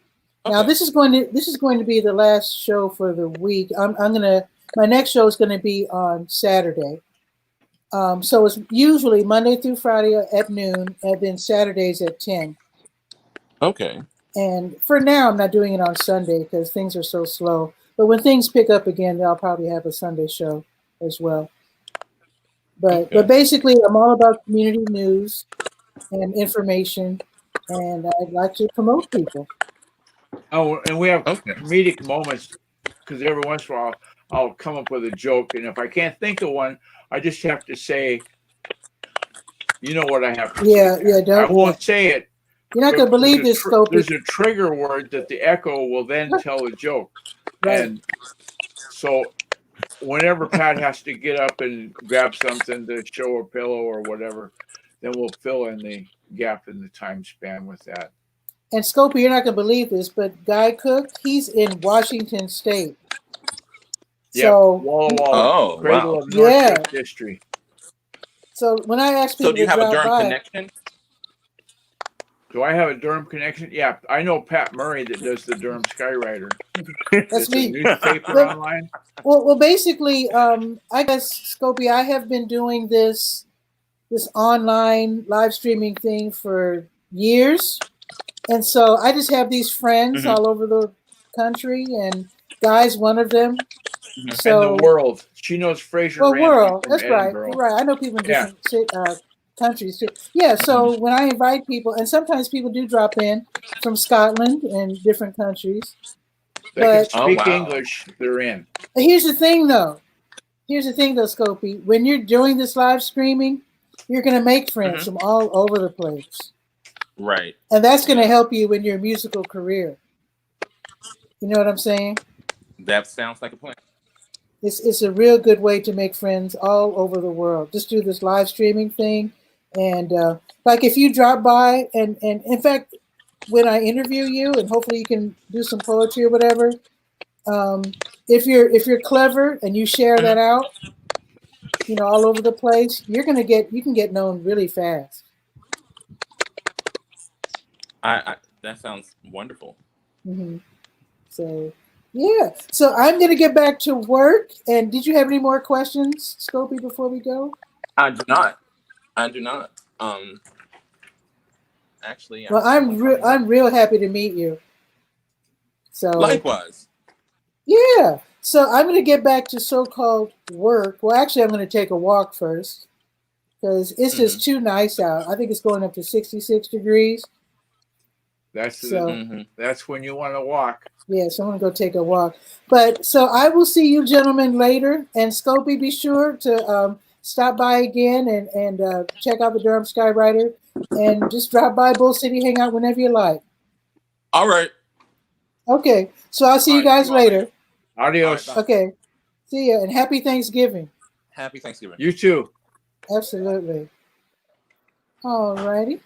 Now this is going to be the last show for the week. My next show is going to be on Saturday. So it's usually Monday through Friday at noon, and then Saturdays at 10. Okay. And for now, I'm not doing it on Sunday because things are so slow. But when things pick up again, I'll probably have a Sunday show as well. But basically, I'm all about community news and information, and I'd like to promote people. Oh, and we have comedic moments, because every once in a while I'll come up with a joke, and if I can't think of one, I just have to say, you know what I have to say. I won't say it. You're not going to believe this, Scopey. There's a trigger word that the echo will then tell a joke. Right. And so whenever Pat has to get up and grab something to show a pillow or whatever, then we'll fill in the gap in the time span with that. And Scopey, you're not going to believe this, but Guy Cook, he's in Washington State. So, Walla Walla, cradle of Northwest history. So when I ask people do you have a Durham by, connection? Do I have a Durham connection? Yeah, I know Pat Murray that does the Durham Skywriter. That's me. A newspaper online. Well, basically, I guess, Scopey, I have been doing this online live streaming thing for years. And so I just have these friends all over the country, and Guy's one of them. So, and the world. She knows Fraser. Well, Ramsey world. from That's Edinburgh. right. I know people in different countries too. Yeah. So when I invite people, and sometimes people do drop in from Scotland and different countries. They can speak English. They're in. Here's the thing, though. Scopey. When you're doing this live streaming, you're going to make friends from all over the place. Right. And that's going to help you in your musical career. You know what I'm saying? That sounds like a plan. It's a real good way to make friends all over the world. Just do this live streaming thing. And like if you drop by, and in fact, when I interview you, and hopefully you can do some poetry or whatever, if you're clever and you share that out, you know, all over the place, you can get known really fast. That sounds wonderful. So yeah, so I'm gonna get back to work. And did you have any more questions, Scopey, before we go? I do not. I do not. Actually, Well, I'm real happy to meet you. So likewise. yeah. So I'm going to get back to so-called work. Well, actually, I'm going to take a walk first because it's just too nice out. I think it's going up to 66 degrees. That's So that's when you want to walk. yeah, so I'm going to go take a walk. But so I will see you gentlemen later. And Scopey, be sure to stop by again and check out the Durham Skywriter and just drop by Bull City Hangout whenever you like. All right. Okay, so I'll see you guys later. Adios. All right, okay, see ya, and happy Thanksgiving. Happy Thanksgiving. You too. Absolutely. All righty.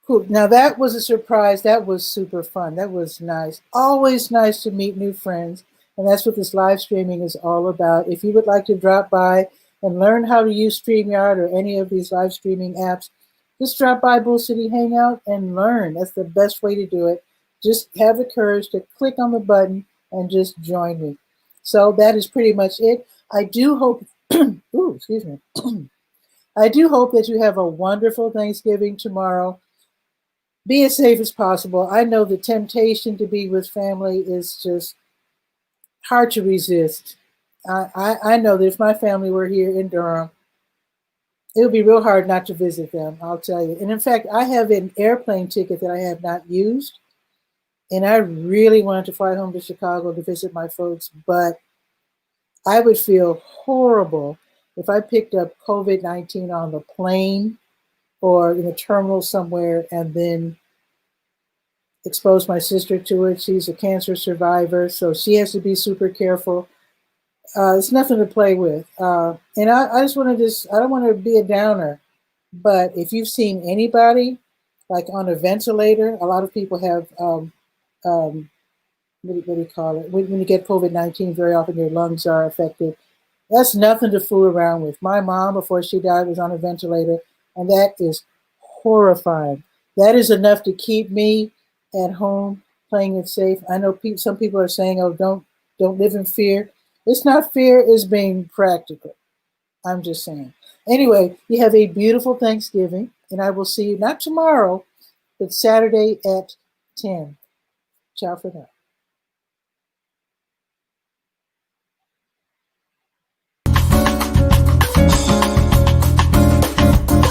Cool. Now that was a surprise. That was super fun. That was nice. Always nice to meet new friends. And that's what this live streaming is all about. If you would like to drop by and learn how to use StreamYard or any of these live streaming apps, just drop by Bull City Hangout and learn. That's the best way to do it. Just have the courage to click on the button and just join me. So that is pretty much it. I do hope, ooh, excuse me. I do hope that you have a wonderful Thanksgiving tomorrow. Be as safe as possible. I know the temptation to be with family is just hard to resist. I know that if my family were here in Durham, it would be real hard not to visit them, I'll tell you. And in fact, I have an airplane ticket that I have not used. And I really wanted to fly home to Chicago to visit my folks, but I would feel horrible if I picked up COVID-19 on the plane or in a terminal somewhere and then exposed my sister to it. She's a cancer survivor, so she has to be super careful. It's nothing to play with. And I just want to I don't want to be a downer, but if you've seen anybody like on a ventilator, a lot of people have, what do you call it? When you get COVID-19, very often your lungs are affected. That's nothing to fool around with. My mom, before she died, was on a ventilator, and that is horrifying. That is enough to keep me at home playing it safe. I know some people are saying, oh, don't live in fear. It's not fear, it's being practical. I'm just saying. Anyway, you have a beautiful Thanksgiving, and I will see you not tomorrow, but Saturday at 10. Ciao for now.